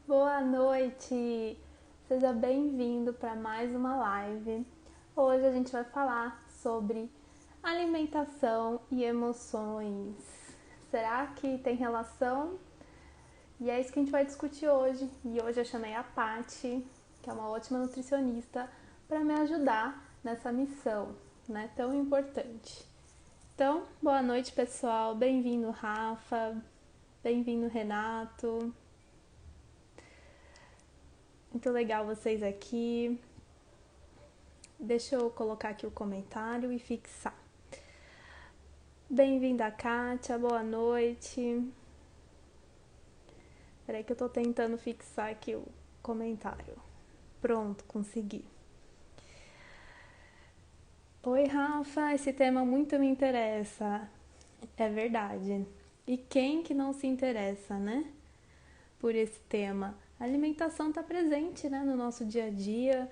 Boa noite! Seja bem-vindo para mais uma live. Hoje a gente vai falar sobre alimentação e emoções. Será que tem relação? E é isso que a gente vai discutir hoje. E hoje eu chamei a Paty, que é uma ótima nutricionista, para me ajudar nessa missão, né, tão importante. Então, boa noite, pessoal. Bem-vindo, Rafa. Bem-vindo, Renato. Muito legal vocês aqui. Deixa eu colocar aqui o comentário e fixar. Bem-vinda, Kátia. Boa noite. Peraí que eu tô tentando fixar aqui o comentário. Pronto, consegui. Oi, Rafa. Esse tema muito me interessa. É verdade. E quem que não se interessa, né? Por esse tema. A alimentação está presente, né, no nosso dia a dia.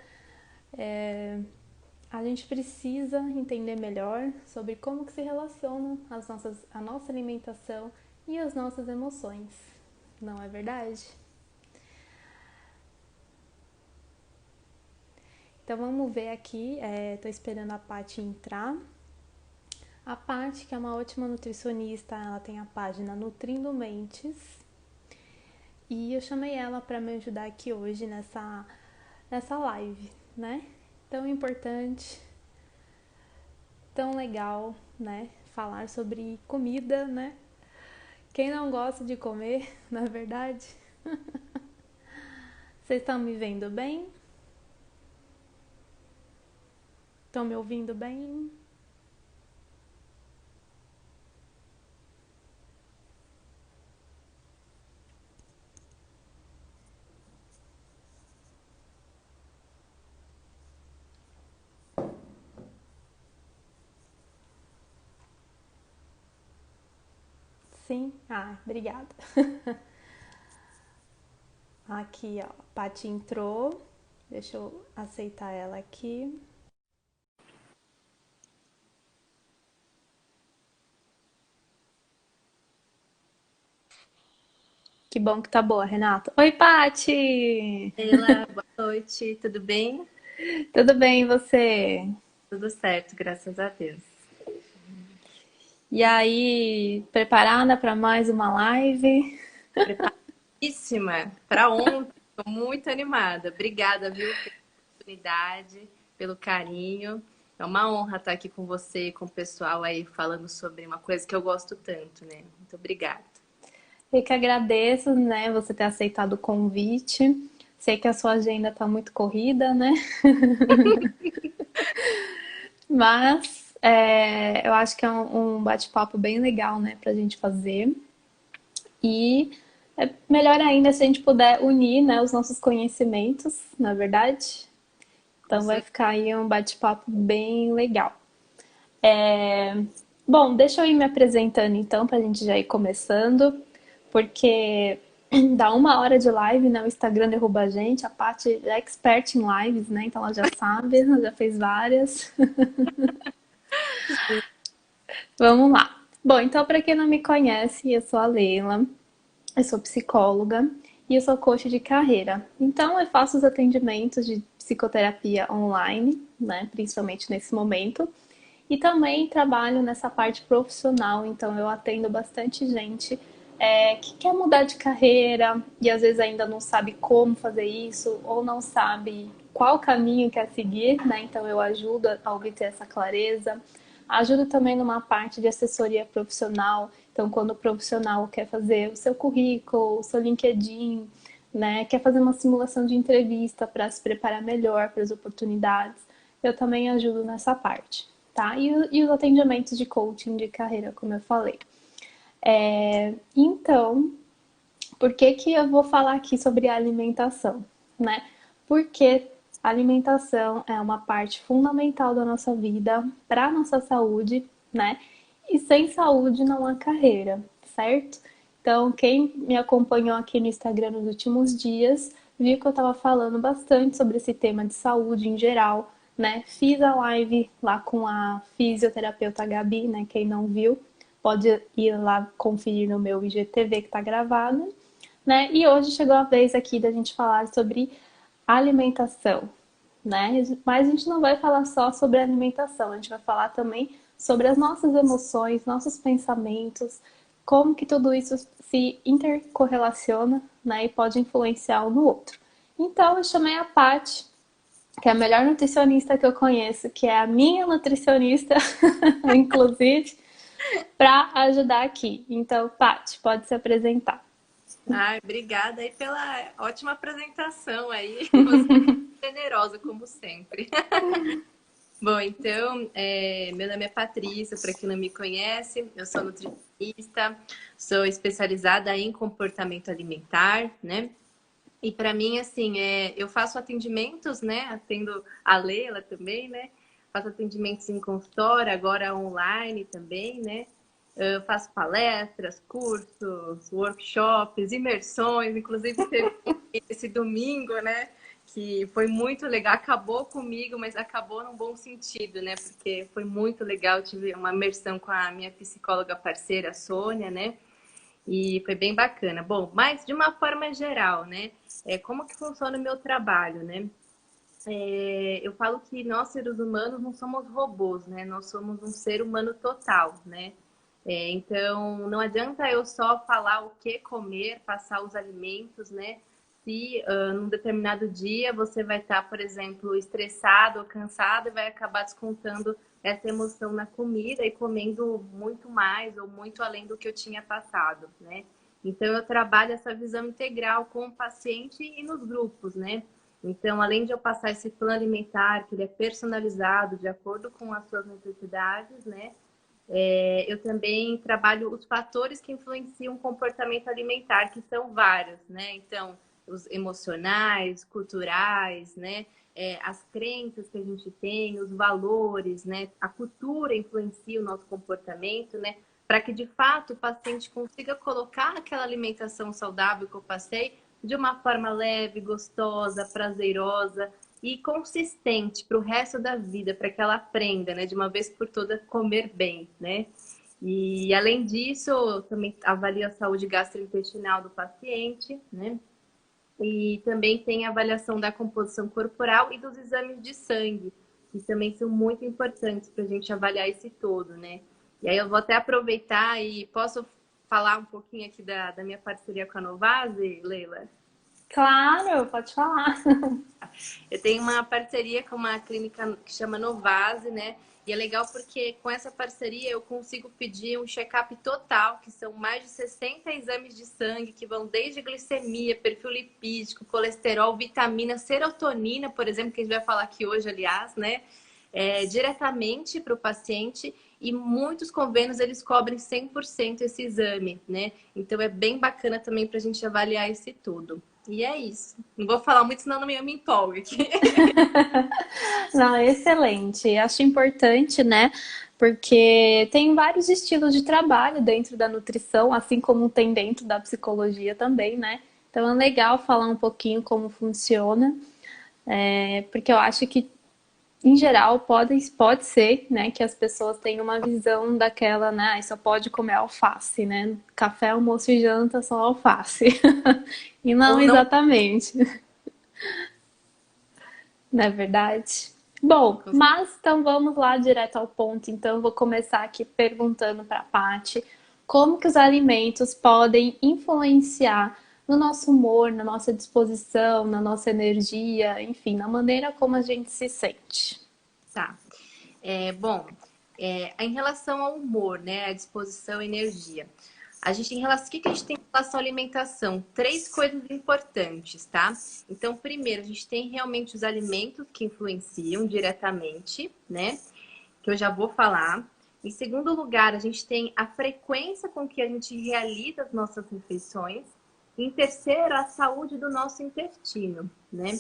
A gente precisa entender melhor sobre como que se relacionam a nossa alimentação e as nossas emoções. Não é verdade? Então vamos ver aqui, tô esperando a Paty entrar. A Paty, que é uma ótima nutricionista, ela tem a página Nutrindo Mentes. E eu chamei ela para me ajudar aqui hoje nessa live, né? Tão importante, tão legal, né? Falar sobre comida, né? Quem não gosta de comer, na verdade? Vocês estão me vendo bem? Estão me ouvindo bem? Sim? Ah, obrigada. Aqui, ó, a Paty entrou. Deixa eu aceitar ela aqui. Que bom que tá boa, Renata. Oi, Paty! Sheila, boa noite, tudo bem? Tudo bem, e você? Tudo certo, graças a Deus. E aí, preparada para mais uma live? Preparadíssima para ontem, estou muito animada. Obrigada, viu, pela oportunidade, pelo carinho. É uma honra estar aqui com você, com o pessoal aí falando sobre uma coisa que eu gosto tanto, né? Muito obrigada. Eu que agradeço, né, você ter aceitado o convite. Sei que a sua agenda tá muito corrida, né? Mas eu acho que é um bate-papo bem legal, né, pra gente fazer. E é melhor ainda se a gente puder unir, né, os nossos conhecimentos, na verdade. Com Então vai certeza. ficar aí um bate-papo bem legal. É... Bom, deixa eu ir me apresentando então, pra gente já ir começando, porque dá 1 hora de live, né? O Instagram derruba a gente, a Paty é expert em lives, né? Então ela já sabe, ela já fez várias. Vamos lá. Bom, então para quem não me conhece, eu sou a Leila, eu sou psicóloga e eu sou coach de carreira. Então eu faço os atendimentos de psicoterapia online, né? Principalmente nesse momento. E também trabalho nessa parte profissional, então eu atendo bastante gente que quer mudar de carreira e às vezes ainda não sabe como fazer isso ou não sabe qual caminho quer seguir, né? Então eu ajudo a obter essa clareza. Ajudo também numa parte de assessoria profissional. Então, quando o profissional quer fazer o seu currículo, o seu LinkedIn, né, quer fazer uma simulação de entrevista para se preparar melhor para as oportunidades, eu também ajudo nessa parte, tá? E os atendimentos de coaching de carreira, como eu falei. Então, por que que eu vou falar aqui sobre alimentação, né? Porque a alimentação é uma parte fundamental da nossa vida, para a nossa saúde, né? E sem saúde não há carreira, certo? Então, quem me acompanhou aqui no Instagram nos últimos dias, viu que eu estava falando bastante sobre esse tema de saúde em geral, né? Fiz a live lá com a fisioterapeuta Gabi, né? Quem não viu, pode ir lá conferir no meu IGTV que está gravado. né? E hoje chegou a vez aqui da gente falar sobre alimentação, né? Mas a gente não vai falar só sobre alimentação, a gente vai falar também sobre as nossas emoções, nossos pensamentos, como que tudo isso se intercorrelaciona, né? E pode influenciar um no outro. Então eu chamei a Paty, que é a melhor nutricionista que eu conheço, que é a minha nutricionista, inclusive, para ajudar aqui. Então, Paty, pode se apresentar. Ai, obrigada aí pela ótima apresentação aí. Você é generosa, como sempre. Bom, então, meu nome é Patrícia, para quem não me conhece, eu sou nutricionista, sou especializada em comportamento alimentar, né? E para mim, assim, eu faço atendimentos, né? Atendo a Leila também, né? Faço atendimentos em consultório, agora online também, né? Eu faço palestras, cursos, workshops, imersões, inclusive teve esse domingo, né? Que foi muito legal, acabou comigo, mas acabou num bom sentido, né? Porque foi muito legal, tive uma imersão com a minha psicóloga parceira, Sônia, né? E foi bem bacana. Bom, mas de uma forma geral, né? Como que funciona o meu trabalho, né? Eu falo que nós, seres humanos, não somos robôs, né? Nós somos um ser humano total, né? Então, não adianta eu só falar o que comer, passar os alimentos, né? Se num determinado dia você vai estar, por exemplo, estressado ou cansado e vai acabar descontando essa emoção na comida e comendo muito mais ou muito além do que eu tinha passado, né? Então, eu trabalho essa visão integral com o paciente e nos grupos, né? Então, além de eu passar esse plano alimentar, que ele é personalizado de acordo com as suas necessidades, né? Eu também trabalho os fatores que influenciam o comportamento alimentar, que são vários, né? Então, os emocionais, culturais, né? As crenças que a gente tem, os valores, né? A cultura influencia o nosso comportamento, né? Para que, de fato, o paciente consiga colocar aquela alimentação saudável que eu passei de uma forma leve, gostosa, prazerosa, e consistente para o resto da vida, para que ela aprenda, né, de uma vez por todas, comer bem, né? E além disso, eu também avalio a saúde gastrointestinal do paciente, né? E também tem a avaliação da composição corporal e dos exames de sangue, que também são muito importantes para a gente avaliar esse todo, né? E aí eu vou até aproveitar e posso falar um pouquinho aqui da minha parceria com a Novase, Leila? Claro, pode falar. Eu tenho uma parceria com uma clínica que chama Novase, né? E é legal porque com essa parceria eu consigo pedir um check-up total, que são mais de 60 exames de sangue, que vão desde glicemia, perfil lipídico, colesterol, vitamina, serotonina, por exemplo, que a gente vai falar aqui hoje, aliás, né? Diretamente para o paciente, e muitos convênios eles cobrem 100% esse exame, né? Então é bem bacana também para a gente avaliar esse tudo. E é isso. Não vou falar muito, senão não me empolgo aqui. Não, excelente. Acho importante, né? Porque tem vários estilos de trabalho dentro da nutrição, assim como tem dentro da psicologia também, né? Então é legal falar um pouquinho como funciona, porque eu acho que em geral, pode ser, né, que as pessoas tenham uma visão daquela, né, só pode comer alface, né? Café, almoço e janta, só alface. E não Ou não. exatamente, não é verdade? Bom, mas então vamos lá direto ao ponto. Então eu vou começar aqui perguntando para a Paty como que os alimentos podem influenciar no nosso humor, na nossa disposição, na nossa energia, enfim, na maneira como a gente se sente. Tá. Bom, em relação ao humor, né? A disposição e energia. A gente tem relação, o que a gente tem em relação à alimentação? Três coisas importantes, tá? Então, primeiro, a gente tem realmente os alimentos que influenciam diretamente, né? Que eu já vou falar. Em segundo lugar, a gente tem a frequência com que a gente realiza as nossas refeições. Em terceiro, a saúde do nosso intestino, né?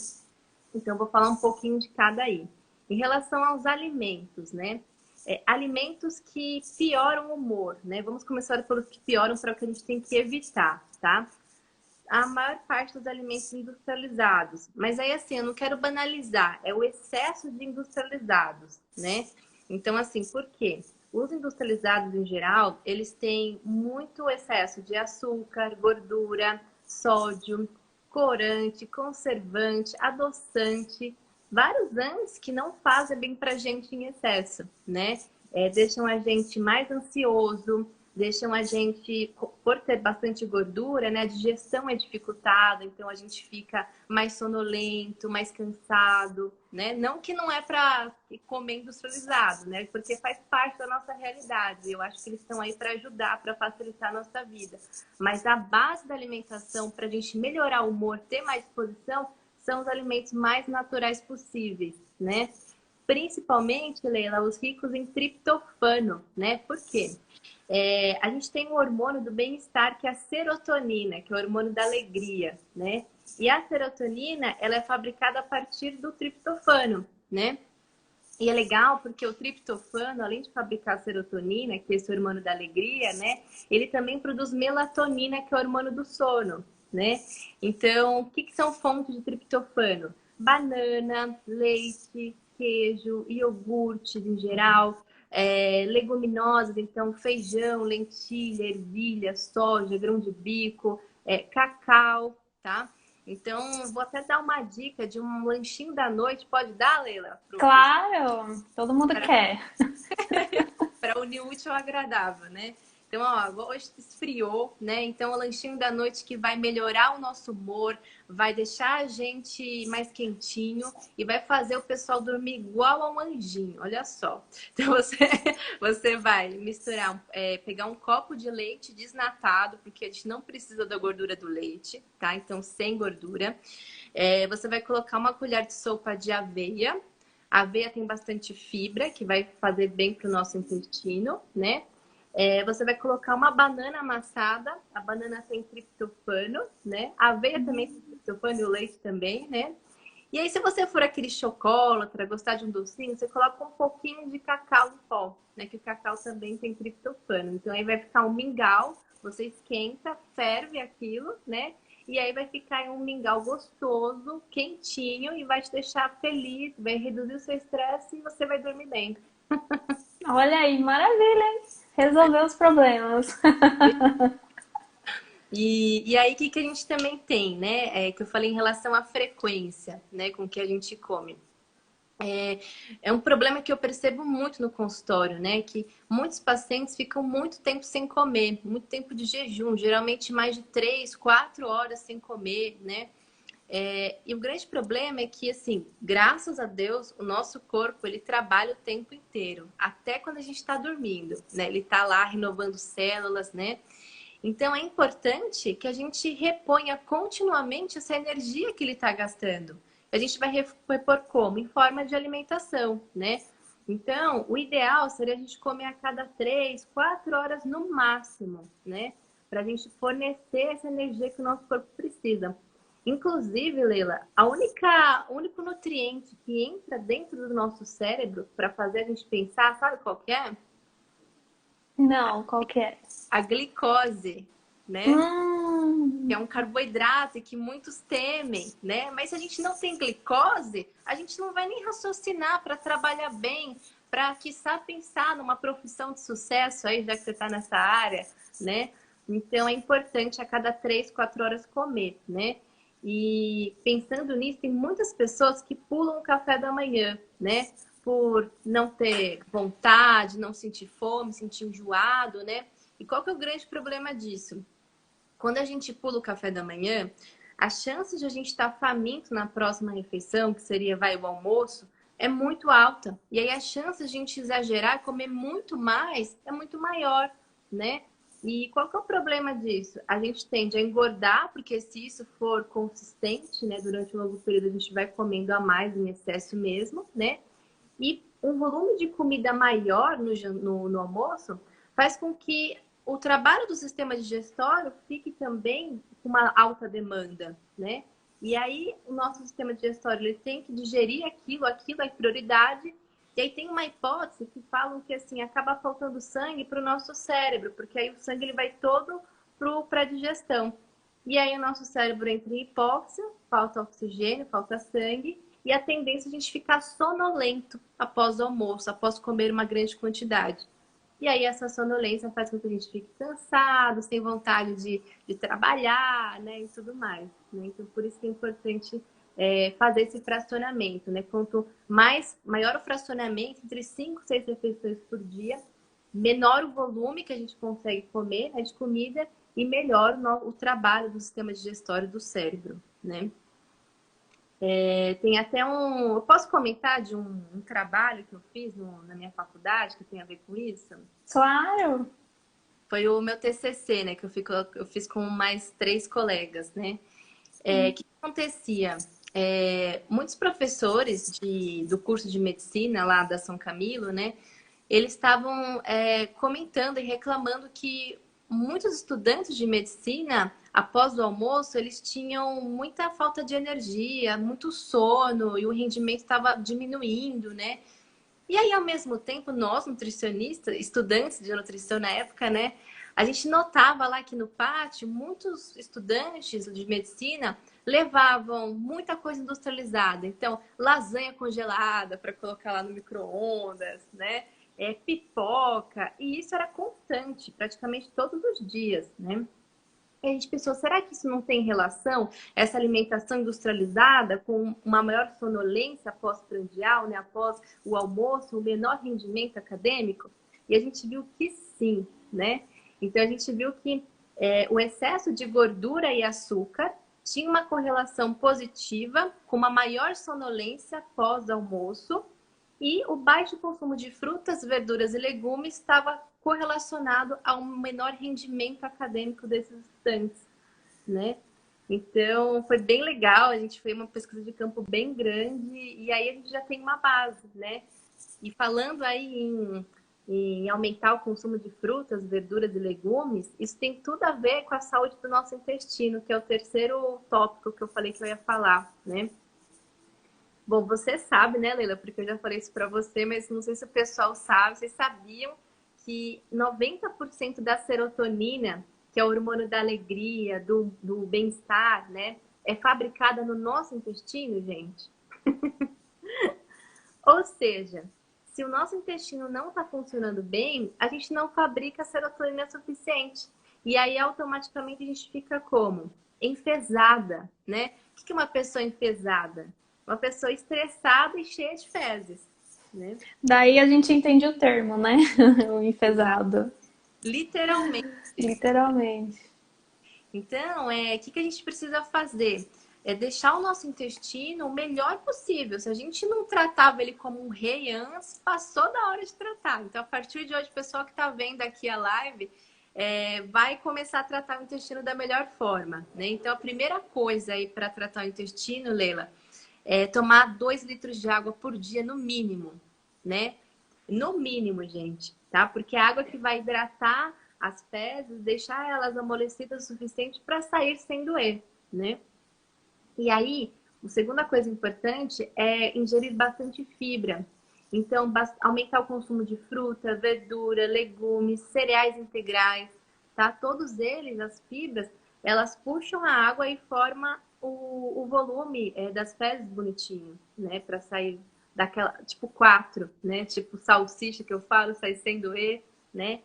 Então, eu vou falar um pouquinho de cada aí. Em relação aos alimentos, né? Alimentos que pioram o humor, né? Vamos começar pelos que pioram para o que a gente tem que evitar, tá? A maior parte dos alimentos industrializados. Mas aí, assim, eu não quero banalizar, é o excesso de industrializados, né? Então, assim, por quê? Os industrializados, em geral, eles têm muito excesso de açúcar, gordura, sódio, corante, conservante, adoçante, vários antes que não fazem bem pra gente em excesso, né? Deixam a gente mais ansioso, deixam a gente, por ter bastante gordura, né? A digestão é dificultada, então a gente fica mais sonolento, mais cansado, né? Não que não é para comer industrializado, né? Porque faz parte da nossa realidade. Eu acho que eles estão aí para ajudar, para facilitar a nossa vida. Mas a base da alimentação para a gente melhorar o humor, ter mais disposição, são os alimentos mais naturais possíveis, né? Principalmente, Leila, os ricos em triptofano, né? Por quê? A gente tem um hormônio do bem-estar, que é a serotonina, que é o hormônio da alegria, né? E a serotonina, ela é fabricada a partir do triptofano, né? E é legal porque o triptofano, além de fabricar a serotonina, que é esse hormônio da alegria, né? Ele também produz melatonina, que é o hormônio do sono, né? Então, o que são fontes de triptofano? Banana, leite, queijo, iogurtes em geral, leguminosas, então feijão, lentilha, ervilha, soja, grão de bico, cacau, tá? Então, vou até dar uma dica de um lanchinho da noite. Pode dar, Leila? Claro, todo mundo quer. Para unir o útil ao agradável, né? Então, ó, hoje esfriou, né? Então, o lanchinho da noite que vai melhorar o nosso humor, vai deixar a gente mais quentinho e vai fazer o pessoal dormir igual a um anjinho. Olha só. Então, você vai misturar, pegar um copo de leite desnatado, porque a gente não precisa da gordura do leite, tá? Então, sem gordura. Você vai colocar uma colher de sopa de aveia. A aveia tem bastante fibra, que vai fazer bem para o nosso intestino, né? Você vai colocar uma banana amassada. A banana tem triptofano, né? A aveia também tem triptofano e o leite também, né? E aí, se você for aquele chocolatra, gostar de um docinho, você coloca um pouquinho de cacau em pó, né? Que o cacau também tem triptofano. Então, aí vai ficar um mingau. Você esquenta, ferve aquilo, né? E aí vai ficar um mingau gostoso, quentinho e vai te deixar feliz, vai reduzir o seu estresse e você vai dormir bem. Olha aí, maravilha, hein? Resolveu os problemas. E aí, o que a gente também tem, né? Que eu falei em relação à frequência, né? Com que a gente come. É um problema que eu percebo muito no consultório, né? Que muitos pacientes ficam muito tempo sem comer, muito tempo de jejum, geralmente mais de 3, 4 horas sem comer, né? E o grande problema é que, assim, graças a Deus, o nosso corpo, ele trabalha o tempo inteiro, até quando a gente está dormindo, né? Ele está lá renovando células, né? Então, é importante que a gente reponha continuamente essa energia que ele está gastando. A gente vai repor como? Em forma de alimentação, né? Então, o ideal seria a gente comer a cada 3, 4 horas no máximo, né? Para a gente fornecer essa energia que o nosso corpo precisa. Inclusive, Leila, o único nutriente que entra dentro do nosso cérebro para fazer a gente pensar, sabe qual que é? Não, qual que é? A glicose, né? Que é um carboidrato que muitos temem, né? Mas se a gente não tem glicose, a gente não vai nem raciocinar para trabalhar bem, para, quiçá, pensar numa profissão de sucesso aí, já que você está nessa área, né? Então, é importante a cada 3, 4 horas comer, né? E pensando nisso, tem muitas pessoas que pulam o café da manhã, né? Por não ter vontade, não sentir fome, sentir enjoado, né? E qual que é o grande problema disso? Quando a gente pula o café da manhã, a chance de a gente estar faminto na próxima refeição, que seria o almoço, é muito alta. E aí a chance de a gente exagerar, comer muito mais, é muito maior, né? E qual que é o problema disso? A gente tende a engordar, porque se isso for consistente, né, durante um longo período, a gente vai comendo a mais em excesso mesmo, né? E um volume de comida maior no almoço faz com que o trabalho do sistema digestório fique também com uma alta demanda, né? E aí o nosso sistema digestório ele tem que digerir aquilo é prioridade. E aí tem uma hipótese que falam que assim acaba faltando sangue para o nosso cérebro, porque aí o sangue ele vai todo para a digestão. E aí o nosso cérebro entra em hipóxia, falta oxigênio, falta sangue, e a tendência é a gente ficar sonolento após o almoço, após comer uma grande quantidade. E aí essa sonolência faz com que a gente fique cansado, sem vontade de trabalhar, né? E tudo mais, né? Então, por isso que é importante fazer esse fracionamento, né? Quanto maior o fracionamento, entre 5 e 6 refeições por dia, menor o volume que a gente consegue comer, né, de comida e melhor o trabalho do sistema digestório do cérebro, né? Tem até eu posso comentar de um trabalho que eu fiz na minha faculdade que tem a ver com isso? Claro! Foi o meu TCC, né? Que eu fiz com mais 3 colegas, né? O que acontecia? Muitos professores do curso de medicina lá da São Camilo, né? Eles estavam comentando e reclamando que muitos estudantes de medicina, após o almoço, eles tinham muita falta de energia, muito sono e o rendimento estava diminuindo, né? E aí, ao mesmo tempo, nós, nutricionistas, estudantes de nutrição na época, né? A gente notava lá que no pátio, muitos estudantes de medicina levavam muita coisa industrializada. Então, lasanha congelada para colocar lá no micro-ondas, né? Pipoca. E isso era constante, praticamente todos os dias, né? E a gente pensou, será que isso não tem relação, essa alimentação industrializada, com uma maior sonolência pós-prandial, né, após o almoço, um menor rendimento acadêmico? E a gente viu que sim, né? Então a gente viu que o excesso de gordura e açúcar tinha uma correlação positiva com uma maior sonolência pós-almoço e o baixo consumo de frutas, verduras e legumes estava correlacionado a um menor rendimento acadêmico desses estudantes, né? Então, foi bem legal, a gente fez uma pesquisa de campo bem grande e aí a gente já tem uma base, né? E falando aí em aumentar o consumo de frutas, verduras e legumes, isso tem tudo a ver com a saúde do nosso intestino, que é o terceiro tópico que eu falei que eu ia falar, né? Bom, você sabe, né, Leila? Porque eu já falei isso para você, mas não sei se o pessoal sabe. Vocês sabiam que 90% da serotonina, que é o hormônio da alegria, do bem-estar, né, é fabricada no nosso intestino, gente? Ou seja, se o nosso intestino não está funcionando bem, a gente não fabrica serotonina suficiente. E aí, automaticamente, a gente fica como? Enfesada, né? O que é uma pessoa enfesada? Uma pessoa estressada e cheia de fezes, né? Daí a gente entende o termo, né? O Exato. enfesado. Literalmente. Literalmente. Então, o que a gente precisa fazer? É deixar o nosso intestino o melhor possível. Se a gente não tratava ele como um rei antes, passou da hora de tratar. Então, a partir de hoje, o pessoal que está vendo aqui a live vai começar a tratar o intestino da melhor forma, né? Então, a primeira coisa aí para tratar o intestino, Leila, é tomar 2 litros de água por dia no mínimo, né? No mínimo, gente, tá? Porque a água que vai hidratar as fezes, deixar elas amolecidas o suficiente para sair sem doer, né? E aí, a segunda coisa importante é ingerir bastante fibra. Então, aumentar o consumo de fruta, verdura, legumes, cereais integrais, tá? Todos eles, as fibras, elas puxam a água e formam o volume das fezes bonitinho, né? Para sair daquela, tipo 4, né? Tipo salsicha que eu falo, sair sem doer, né?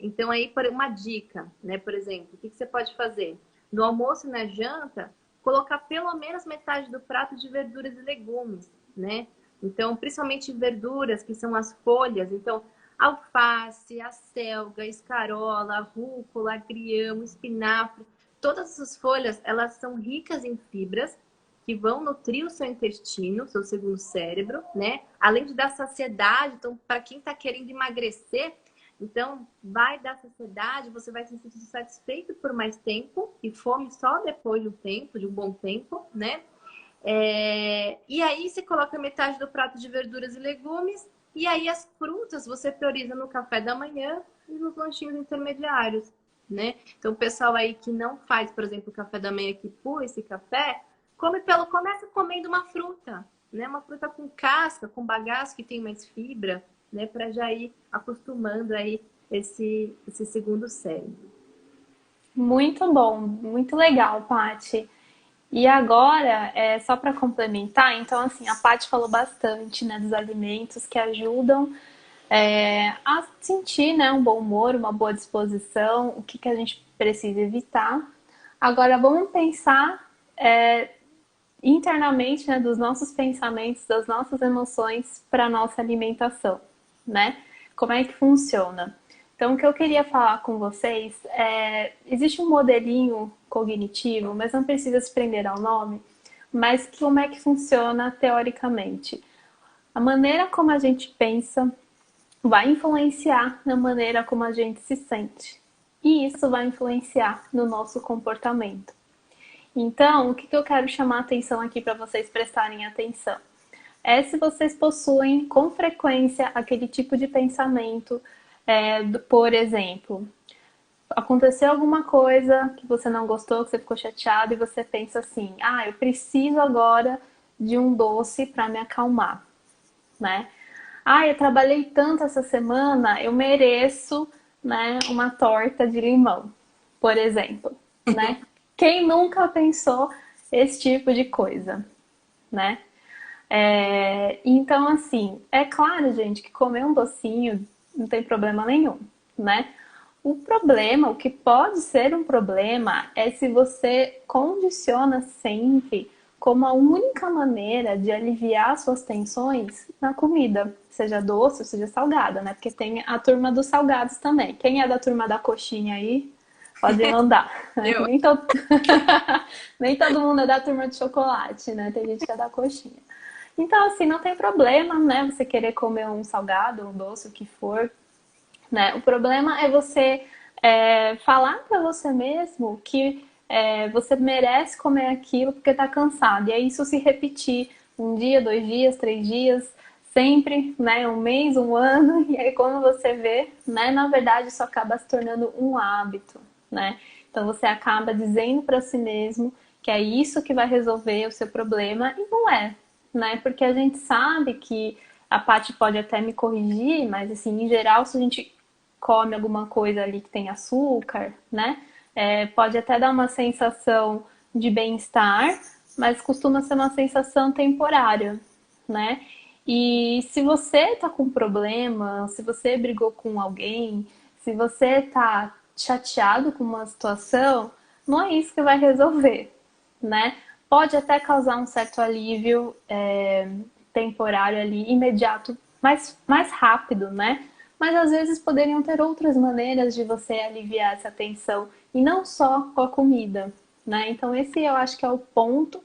Então, aí, uma dica, né? Por exemplo, o que você pode fazer? No almoço e na janta, colocar pelo menos metade do prato de verduras e legumes, né? Então, principalmente verduras, que são as folhas. Então, alface, acelga, escarola, rúcula, agrião, espinafre. Todas essas folhas, elas são ricas em fibras que vão nutrir o seu intestino, o seu segundo cérebro, né? Além de dar saciedade. Então, para quem está querendo emagrecer, então, vai dar saciedade, você vai se sentir satisfeito por mais tempo e fome só depois de um tempo, de um bom tempo, né? E aí você coloca metade do prato de verduras e legumes e aí as frutas você prioriza no café da manhã e nos lanchinhos intermediários, né? Então, o pessoal aí que não faz, por exemplo, o café da manhã, que pula esse café, começa comendo uma fruta, né? Uma fruta com casca, com bagaço que tem mais fibra, né, para já ir acostumando aí esse segundo cérebro. Muito bom, muito legal, Paty. E agora, só para complementar, então assim, a Paty falou bastante, né, dos alimentos que ajudam A sentir, né, um bom humor, uma boa disposição, o que, que a gente precisa evitar. Agora, vamos pensar internamente, né, dos nossos pensamentos, das nossas emoções para a nossa alimentação, né? Como é que funciona? Então, o que eu queria falar com vocês existe um modelinho cognitivo, mas não precisa se prender ao nome, mas como é que funciona teoricamente? A maneira como a gente pensa vai influenciar na maneira como a gente se sente. E isso vai influenciar no nosso comportamento. Então, o que eu quero chamar a atenção aqui para vocês prestarem atenção? É se vocês possuem com frequência aquele tipo de pensamento, por exemplo, aconteceu alguma coisa que você não gostou, que você ficou chateado e você pensa assim: ah, eu preciso agora de um doce para me acalmar, né? Ah, eu trabalhei tanto essa semana, eu mereço, né, uma torta de limão, por exemplo, né? Quem nunca pensou esse tipo de coisa, né? Então, assim, é claro, gente, que comer um docinho não tem problema nenhum, né? O problema, o que pode ser um problema, é se você condiciona sempre como a única maneira de aliviar suas tensões na comida, seja doce ou seja salgada, né? Porque tem a turma dos salgados também. Quem é da turma da coxinha aí, pode mandar. Eu. Nem todo mundo é da turma de chocolate, né? Tem gente que é da coxinha. Então, assim, não tem problema, né? Você querer comer um salgado, um doce, o que for, né? O problema é você falar para você mesmo que você merece comer aquilo porque está cansado. E aí isso se repetir um dia, 2 dias, 3 dias, sempre, né? Um mês, um ano. E aí quando você vê, né? Na verdade isso acaba se tornando um hábito, né? Então você acaba dizendo para si mesmo que é isso que vai resolver o seu problema e não é, né? Porque a gente sabe que a Paty pode até me corrigir, mas assim, em geral, se a gente come alguma coisa ali que tem açúcar, né? Pode até dar uma sensação de bem-estar, mas costuma ser uma sensação temporária, né? E se você tá com problema, se você brigou com alguém, se você tá chateado com uma situação, não é isso que vai resolver, né? Pode até causar um certo alívio temporário ali, imediato, mais rápido, né? Mas às vezes poderiam ter outras maneiras de você aliviar essa tensão e não só com a comida, né? Então esse eu acho que é o ponto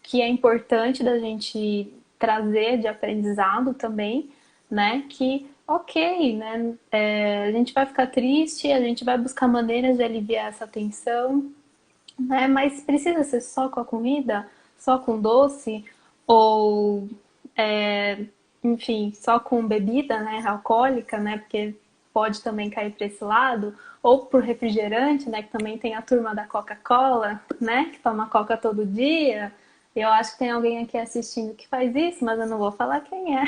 que é importante da gente trazer de aprendizado também, né? Que ok, né? A gente vai ficar triste, a gente vai buscar maneiras de aliviar essa tensão, né? Mas precisa ser só com a comida, só com doce ou é, enfim, só com bebida, né, alcoólica, né, porque pode também cair para esse lado, ou por refrigerante, né, que também tem a turma da Coca-Cola, né, que toma Coca todo dia. Eu acho que tem alguém aqui assistindo que faz isso, mas eu não vou falar quem é.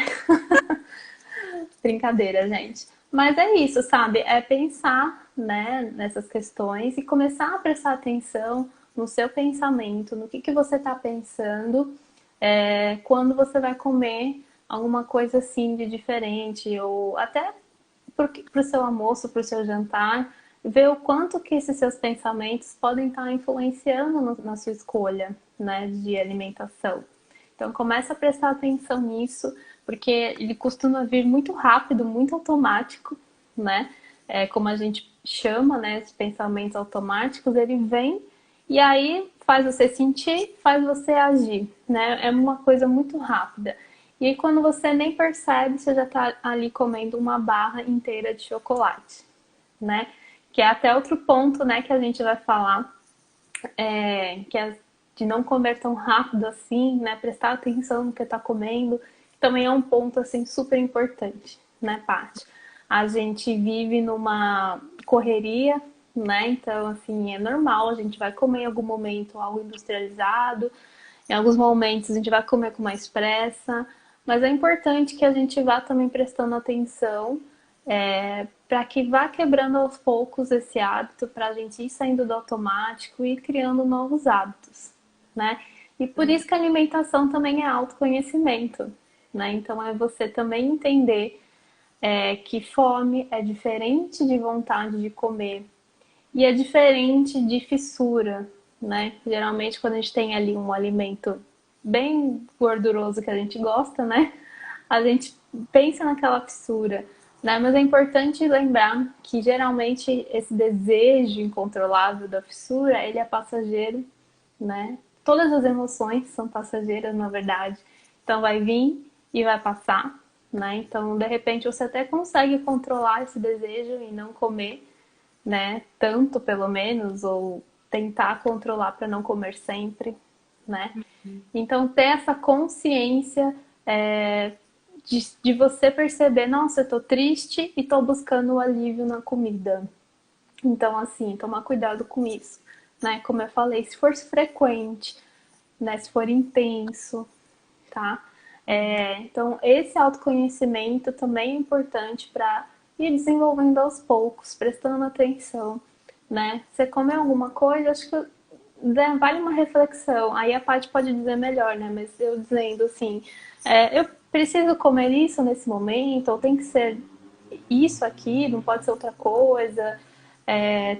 Brincadeira, gente. Mas é isso, sabe? É pensar, né, nessas questões e começar a prestar atenção no seu pensamento, no que você está pensando quando você vai comer alguma coisa assim de diferente, ou até para o seu almoço, para o seu jantar, ver o quanto que esses seus pensamentos podem estar influenciando na sua escolha, né, de alimentação. Então começa a prestar atenção nisso, porque ele costuma vir muito rápido, muito automático, né? Como a gente chama, né, esses pensamentos automáticos, ele vem e aí faz você sentir, faz você agir, né? É uma coisa muito rápida. E aí quando você nem percebe, você já está ali comendo uma barra inteira de chocolate, né? Que é até outro ponto, né, que a gente vai falar, que é de não comer tão rápido assim, né? Prestar atenção no que está comendo, também é um ponto assim super importante, né, Paty? A gente vive numa correria, né? Então, assim, é normal, a gente vai comer em algum momento algo industrializado, em alguns momentos a gente vai comer com mais pressa, mas é importante que a gente vá também prestando atenção para que vá quebrando aos poucos esse hábito, para a gente ir saindo do automático e criando novos hábitos, né? E por isso que a alimentação também é autoconhecimento, né? Então é você também entender é que fome é diferente de vontade de comer e é diferente de fissura, né? Geralmente quando a gente tem ali um alimento bem gorduroso que a gente gosta, né? A gente pensa naquela fissura, né? Mas é importante lembrar que geralmente esse desejo incontrolável da fissura, ele é passageiro, né? Todas as emoções são passageiras, na verdade. Então vai vir e vai passar, né? Então, de repente, você até consegue controlar esse desejo e não comer, né? Tanto, pelo menos, ou tentar controlar para não comer sempre, né? Então, ter essa consciência de você perceber, nossa, eu tô triste e tô buscando o alívio na comida. Então, assim, tomar cuidado com isso, né? Como eu falei, se for frequente, né? Se for intenso, tá? Então, esse autoconhecimento também é importante para ir desenvolvendo aos poucos, prestando atenção, né? Você come alguma coisa, acho que né, vale uma reflexão. Aí a Paty pode dizer melhor, né? Mas eu dizendo assim, eu preciso comer isso nesse momento, ou tem que ser isso aqui, não pode ser outra coisa.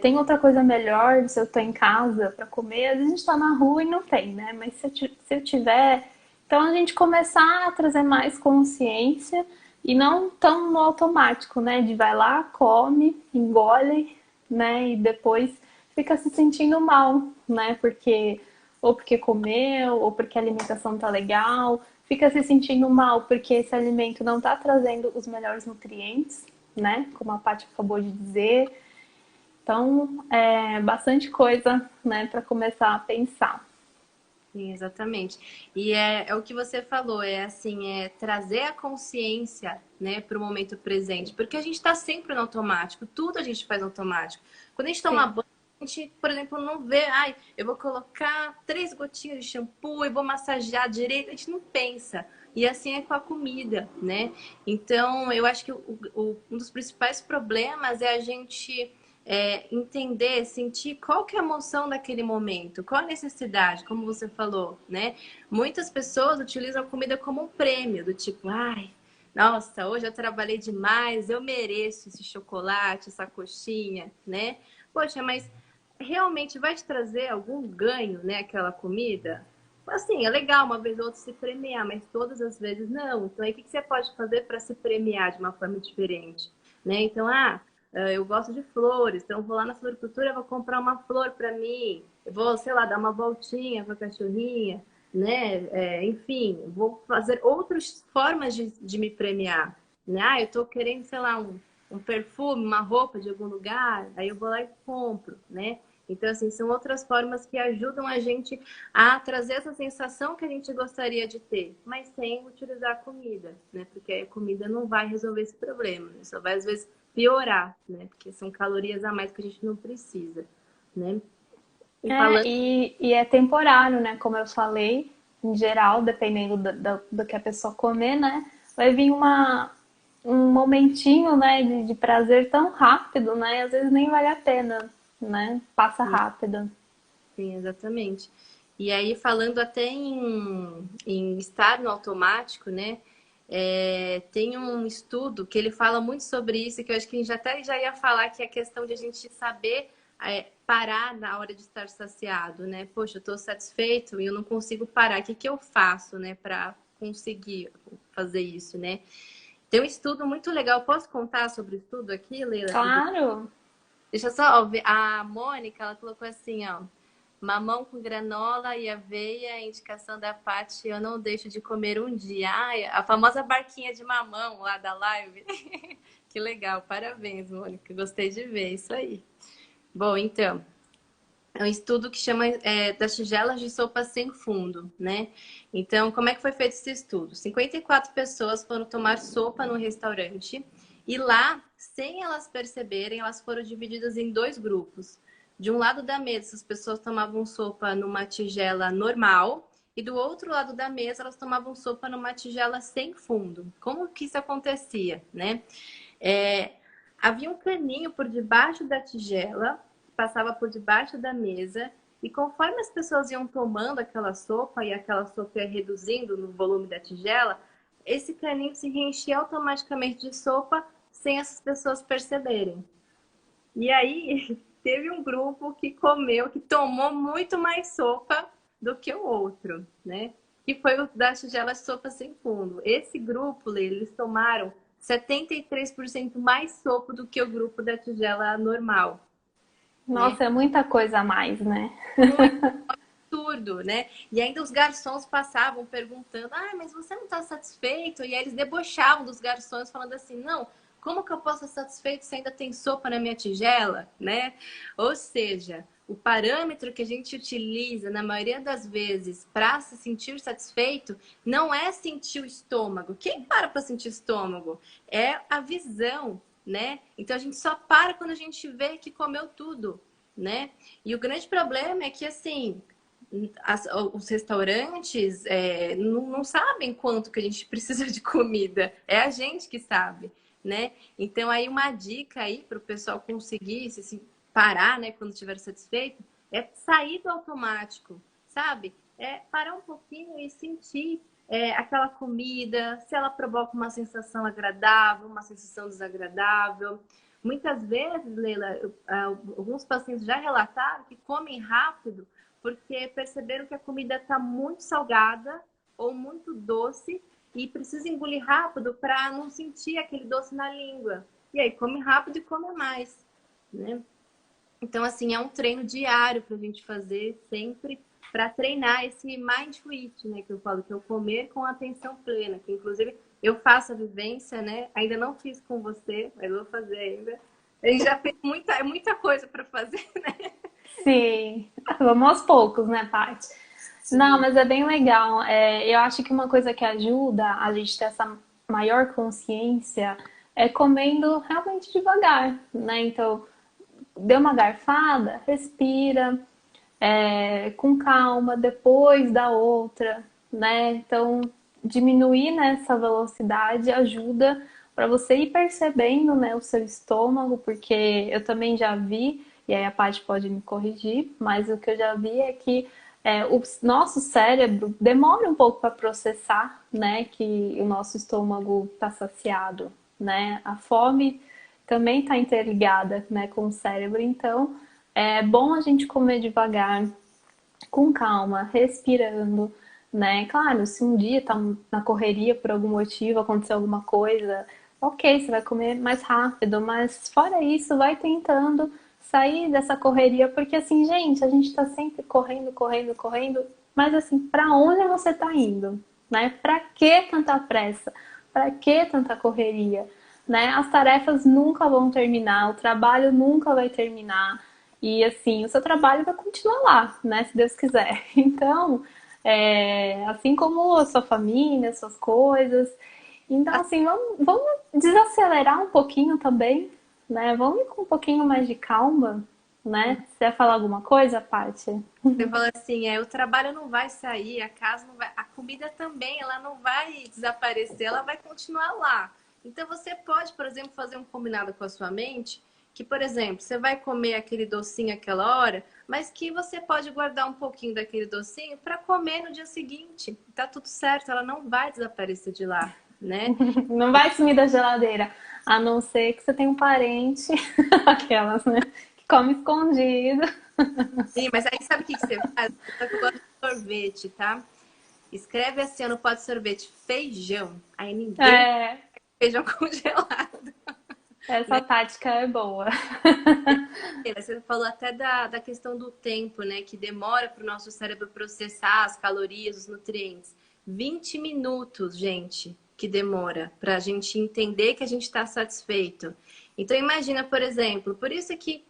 Tem outra coisa melhor se eu tô em casa para comer. Às vezes a gente tá na rua e não tem, né? Mas se eu tiver. Então a gente começar a trazer mais consciência e não tão no automático, né? De vai lá, come, engole, né? E depois fica se sentindo mal, né? Porque comeu, ou porque a alimentação tá legal, fica se sentindo mal porque esse alimento não tá trazendo os melhores nutrientes, né? Como a Paty acabou de dizer. Então, bastante coisa, né, para começar a pensar. Sim, exatamente. E é o que você falou, é assim, é trazer a consciência, né, para o momento presente, porque a gente está sempre no automático, tudo a gente faz no automático. Quando a gente toma Sim. banho, a gente, por exemplo, não vê, ai, eu vou colocar 3 gotinhas de shampoo e vou massagear direito, a gente não pensa. E assim é com a comida, né? Então, eu acho que um dos principais problemas é a gente entender, sentir qual que é a emoção daquele momento, qual a necessidade, como você falou, né? Muitas pessoas utilizam a comida como um prêmio, do tipo, ai, nossa, hoje eu trabalhei demais, eu mereço esse chocolate, essa coxinha, né? Poxa, mas realmente vai te trazer algum ganho, né, aquela comida? Assim, é legal uma vez ou outra se premiar, mas todas as vezes não. Então, aí o que você pode fazer para se premiar de uma forma diferente? Né? Então, eu gosto de flores, então eu vou lá na floricultura, vou comprar uma flor para mim, eu vou, sei lá, dar uma voltinha com a cachorrinha, né? Enfim, vou fazer outras formas de me premiar, né? Eu tô querendo, sei lá, um perfume, uma roupa de algum lugar, aí eu vou lá e compro, né? Então, assim, são outras formas que ajudam a gente a trazer essa sensação que a gente gostaria de ter, mas sem utilizar a comida, né? Porque a comida não vai resolver esse problema, né? Só vai, às vezes, piorar, né? Porque são calorias a mais que a gente não precisa, né? E falando, E é temporário, né? Como eu falei, em geral, dependendo do que a pessoa comer, né? Vai vir um momentinho, né, de prazer tão rápido, né? Às vezes nem vale a pena, né? Passa rápido. sim, exatamente. E aí, falando até em estar no automático, né? Tem um estudo que ele fala muito sobre isso, que eu acho que a gente até já ia falar, que é a questão de a gente saber parar na hora de estar saciado, né? Poxa, eu estou satisfeito e eu não consigo parar. O que que eu faço, né, para conseguir fazer isso, né? Tem um estudo muito legal. Posso contar sobre o estudo aqui, Leila? Claro. Deixa eu só ver. A Mônica, ela colocou assim, ó. Mamão com granola e aveia, indicação da Paty, eu não deixo de comer um dia. Ai, a famosa barquinha de mamão lá da live. Que legal, parabéns, Mônica. Gostei de ver isso aí. Bom, então, é um estudo que chama das tigelas de sopa sem fundo, né? Então, como é que foi feito esse estudo? 54 pessoas foram tomar sopa no restaurante e lá, sem elas perceberem, elas foram divididas em dois grupos. De um lado da mesa, as pessoas tomavam sopa numa tigela normal e do outro lado da mesa, elas tomavam sopa numa tigela sem fundo. Como que isso acontecia, né? É, havia um caninho por debaixo da tigela, passava por debaixo da mesa, e conforme as pessoas iam tomando aquela sopa e aquela sopa ia reduzindo no volume da tigela, esse caninho se reenchia automaticamente de sopa sem essas pessoas perceberem. E aí teve um grupo que comeu, que tomou muito mais sopa do que o outro, né? Que foi o da tigela sopa sem fundo. Esse grupo, Lê, eles tomaram 73% mais sopa do que o grupo da tigela normal, né? Nossa, é muita coisa a mais, né? Muito absurdo, né? E ainda os garçons passavam perguntando: ah, mas você não está satisfeito? E aí eles debochavam dos garçons, falando assim: não, como que eu posso estar satisfeito se ainda tem sopa na minha tigela, né? Ou seja, o parâmetro que a gente utiliza na maioria das vezes para se sentir satisfeito não é sentir o estômago. Quem para sentir estômago? É a visão, né? Então a gente só para quando a gente vê que comeu tudo, né? E o grande problema é que, assim, os restaurantes não sabem quanto que a gente precisa de comida. É a gente que sabe, né? Então, aí uma dica aí para o pessoal conseguir se parar, né, quando estiver satisfeito, é sair do automático, sabe? É parar um pouquinho e sentir aquela comida, se ela provoca uma sensação agradável, uma sensação desagradável. Muitas vezes, Leila, alguns pacientes já relataram que comem rápido porque perceberam que a comida está muito salgada ou muito doce e precisa engolir rápido para não sentir aquele doce na língua. E aí come rápido e come mais, né? Então, assim, é um treino diário para a gente fazer sempre para treinar esse mindful eating, né? Que eu falo, que é o comer com atenção plena. Que, inclusive, eu faço a vivência, né? Ainda não fiz com você, mas vou fazer ainda. A gente já fez muita coisa para fazer, né? Sim, vamos aos poucos, né, Paty? Não, Sim. mas é bem legal. Eu acho que uma coisa que ajuda a gente ter essa maior consciência é comendo realmente devagar, né? Então, deu uma garfada, respira, com calma, depois da outra, né? Então, diminuir nessa velocidade ajuda para você ir percebendo, né, o seu estômago, porque eu também já vi, e aí a Paty pode me corrigir, mas o que eu já vi é que o nosso cérebro demora um pouco para processar, né, que o nosso estômago está saciado, né? A fome também está interligada, né, com o cérebro, então é bom a gente comer devagar, com calma, respirando, né? Claro, se um dia tá na correria por algum motivo, aconteceu alguma coisa, ok, você vai comer mais rápido, mas fora isso, vai tentando sair dessa correria, porque assim, gente, a gente tá sempre correndo, correndo, correndo, mas assim, para onde você tá indo, né? Para que tanta pressa? Para que tanta correria? Né? As tarefas nunca vão terminar, o trabalho nunca vai terminar. E assim, o seu trabalho vai continuar lá, né? Se Deus quiser. Então, assim como a sua família, as suas coisas. Então, assim, vamos desacelerar um pouquinho também, né? Vamos ir com um pouquinho mais de calma, né? Você quer falar alguma coisa, Paty? Você fala assim, o trabalho não vai sair, a casa não vai, a comida também, ela não vai desaparecer, ela vai continuar lá. Então você pode, por exemplo, fazer um combinado com a sua mente, que, por exemplo, você vai comer aquele docinho aquela hora, mas que você pode guardar um pouquinho daquele docinho para comer no dia seguinte. Tá tudo certo, ela não vai desaparecer de lá, né? Não vai sumir da geladeira, a não ser que você tenha um parente, aquelas, né? Que come escondido. Sim, mas aí sabe o que que você faz? Você sabe que eu gosto de sorvete, tá? Escreve assim no pote de sorvete, feijão. Aí ninguém É, feijão congelado, essa né? tática é boa. Você falou até da questão do tempo, né? Que demora para o nosso cérebro processar as calorias, os nutrientes. 20 minutos, gente, que demora para a gente entender que a gente está satisfeito. Então, imagina, por exemplo, por isso é que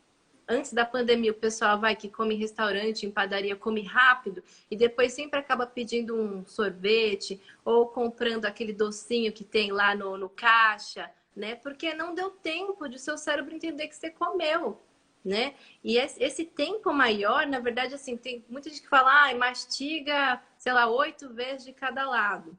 antes da pandemia o pessoal vai que come em restaurante, em padaria, come rápido e depois sempre acaba pedindo um sorvete ou comprando aquele docinho que tem lá no caixa, né? Porque não deu tempo de seu cérebro entender que você comeu, né? E esse tempo maior, na verdade, assim, tem muita gente que fala, ah, mastiga, sei lá, 8 vezes de cada lado.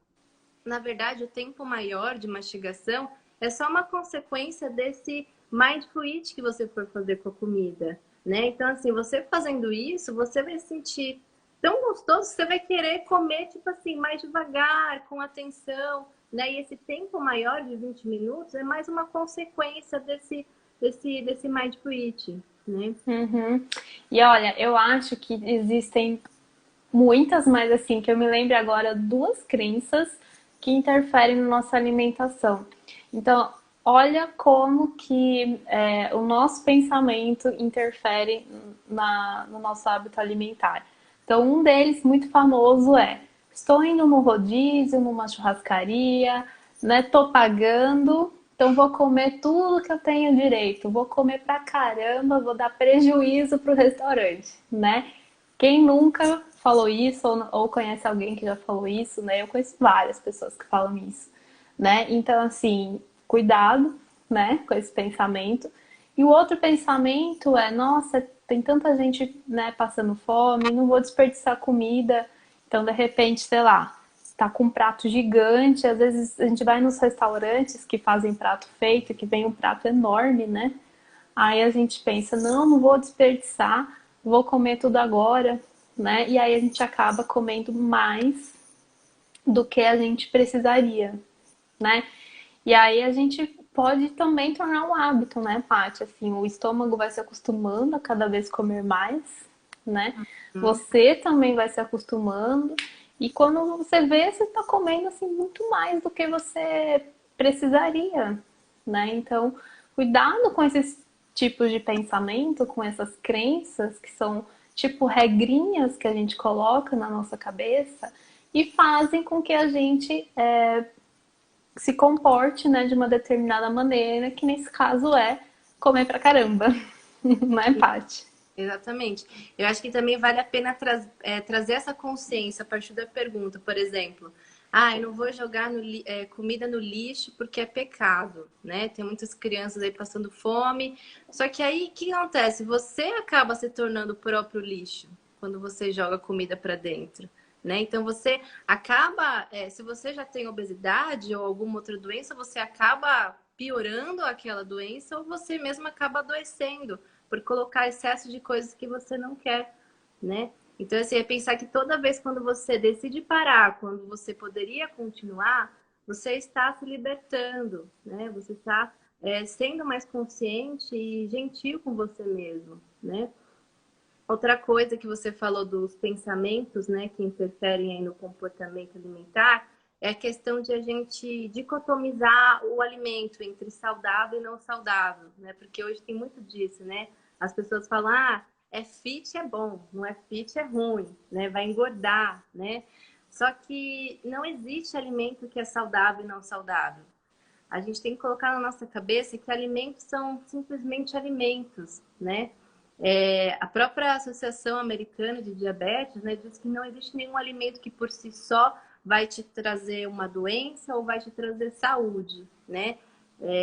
Na verdade, o tempo maior de mastigação é só uma consequência desse mindful eat que você for fazer com a comida, né? Então, assim, você fazendo isso, você vai sentir tão gostoso que você vai querer comer, tipo assim, mais devagar, com atenção, né? E esse tempo maior de 20 minutos é mais uma consequência desse Mindful Eating, né? Uhum. E olha, eu acho que existem muitas, mas assim, que eu me lembro agora, duas crenças que interferem na nossa alimentação. Então, olha como que o nosso pensamento interfere no nosso hábito alimentar. Então, um deles, muito famoso, é: estou indo no rodízio, numa churrascaria, né? Tô pagando, então vou comer tudo que eu tenho direito. Vou comer pra caramba, vou dar prejuízo pro restaurante, né? Quem nunca falou isso ou conhece alguém que já falou isso, né? Eu conheço várias pessoas que falam isso, né? Então, assim, cuidado, né, com esse pensamento. E o outro pensamento é: nossa, tem tanta gente, né, passando fome, não vou desperdiçar comida. Então, de repente, sei lá, tá com um prato gigante. Às vezes a gente vai nos restaurantes que fazem prato feito, que vem um prato enorme, né? Aí a gente pensa: não, não vou desperdiçar, vou comer tudo agora, né? E aí a gente acaba comendo mais do que a gente precisaria, né? E aí a gente pode também tornar um hábito, né, Paty? Assim, o estômago vai se acostumando a cada vez comer mais, né? Hum. Você também vai se acostumando. E quando você vê, você está comendo assim muito mais do que você precisaria, né? Então, cuidado com esses tipos de pensamento, com essas crenças que são tipo regrinhas que a gente coloca na nossa cabeça e fazem com que a gente se comporte, né, de uma determinada maneira, que nesse caso é comer pra caramba, não é, Paty? Exatamente. Eu acho que também vale a pena trazer essa consciência a partir da pergunta, por exemplo. Ah, eu não vou jogar comida no lixo porque é pecado, né? Tem muitas crianças aí passando fome. Só que aí, o que acontece? Você acaba se tornando o próprio lixo quando você joga comida para dentro, né? Então, você acaba... se você já tem obesidade ou alguma outra doença, você acaba piorando aquela doença ou você mesmo acaba adoecendo por colocar excesso de coisas que você não quer, né? Então, assim, é pensar que toda vez quando você decide parar, quando você poderia continuar, você está se libertando, né? Você está sendo mais consciente e gentil com você mesmo, né? Outra coisa que você falou dos pensamentos, né, que interferem aí no comportamento alimentar, é a questão de a gente dicotomizar o alimento entre saudável e não saudável, né? Porque hoje tem muito disso, né? As pessoas falam: ah, é fit é bom, não é fit é ruim, né? Vai engordar, né? Só que não existe alimento que é saudável e não saudável. A gente tem que colocar na nossa cabeça que alimentos são simplesmente alimentos, né? A própria Associação Americana de Diabetes, né, diz que não existe nenhum alimento que por si só vai te trazer uma doença ou vai te trazer saúde, né?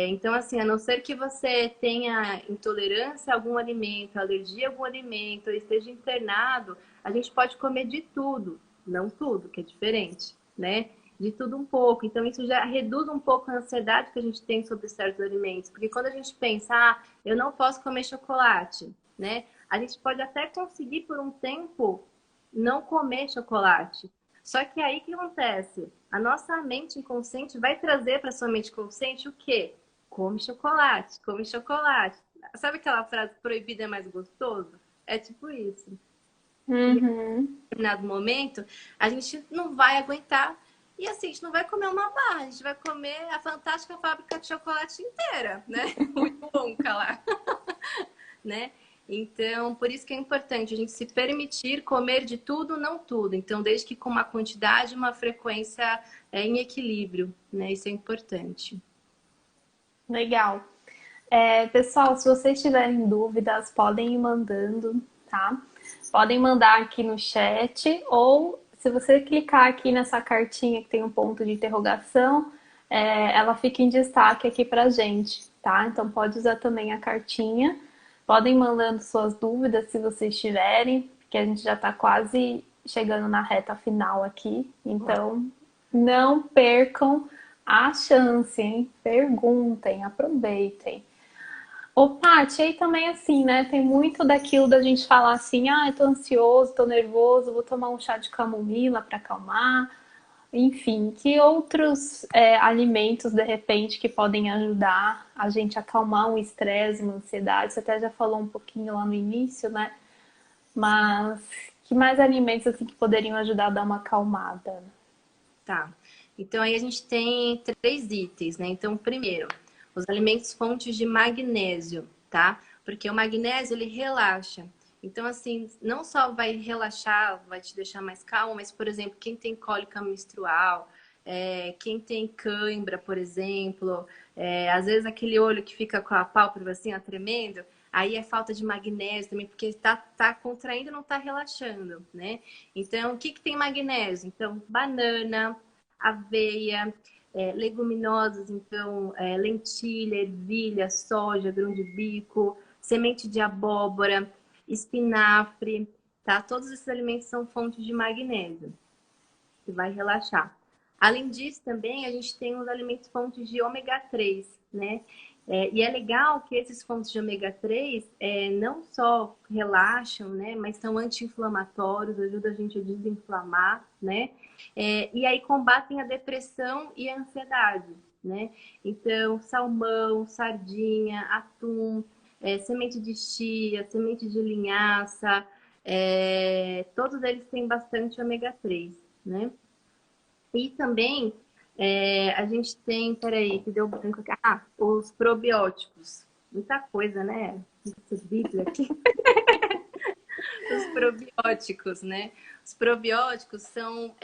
Então, assim, a não ser que você tenha intolerância a algum alimento, alergia a algum alimento, ou esteja internado, a gente pode comer de tudo, não tudo, que é diferente, né? De tudo um pouco. Então, isso já reduz um pouco a ansiedade que a gente tem sobre certos alimentos. Porque quando a gente pensa: ah, eu não posso comer chocolate, né? A gente pode até conseguir por um tempo não comer chocolate. Só que aí o que acontece? A nossa mente inconsciente vai trazer para sua mente consciente o quê? Come chocolate, come chocolate. Sabe aquela frase: proibido é mais gostoso? É tipo isso. E em Uhum. determinado momento, a gente não vai aguentar. E assim, a gente não vai comer uma barra, a gente vai comer a fantástica fábrica de chocolate inteira, né? Muito bom, lá, né? Então, por isso que é importante a gente se permitir comer de tudo, não tudo. Então, desde que com uma quantidade e uma frequência em equilíbrio, né? Isso é importante. Legal. Pessoal, se vocês tiverem dúvidas, podem ir mandando, tá? Podem mandar aqui no chat, ou se você clicar aqui nessa cartinha que tem um ponto de interrogação, ela fica em destaque aqui pra gente, tá? Então pode usar também a cartinha. Podem mandando suas dúvidas se vocês tiverem, porque a gente já tá quase chegando na reta final aqui. Então não percam a chance, hein? Perguntem, aproveitem. Ô, Paty, aí também assim, né? Tem muito daquilo da gente falar assim: ah, eu tô ansioso, tô nervoso, vou tomar um chá de camomila pra acalmar. Enfim, que outros alimentos, de repente, que podem ajudar a gente a acalmar um estresse, uma ansiedade? Você até já falou um pouquinho lá no início, né? Mas que mais alimentos assim que poderiam ajudar a dar uma acalmada? Tá. Então aí a gente tem três itens, né? Então, primeiro, os alimentos fontes de magnésio, tá? Porque o magnésio ele relaxa. Então, assim, não só vai relaxar, vai te deixar mais calmo, mas, por exemplo, quem tem cólica menstrual, quem tem cãibra, por exemplo, às vezes aquele olho que fica com a pálpebra assim, ó, tremendo, aí é falta de magnésio também, porque tá contraindo e não tá relaxando, né? Então, o que que tem magnésio? Então, banana, aveia, leguminosas, então, lentilha, ervilha, soja, grão de bico, semente de abóbora, espinafre, tá? Todos esses alimentos são fontes de magnésio, que vai relaxar. Além disso, também a gente tem os alimentos fontes de ômega 3, né? E é legal que esses fontes de ômega 3 não só relaxam, né? Mas são anti-inflamatórios, ajudam a gente a desinflamar, né? E aí combatem a depressão e a ansiedade, né? Então, salmão, sardinha, atum, semente de chia, semente de linhaça, todos eles têm bastante ômega 3, né? E também a gente tem, peraí, que deu branco aqui. Ah, os probióticos. Muita coisa, né? Esse bíblia aqui. Os probióticos, né? Os probióticos são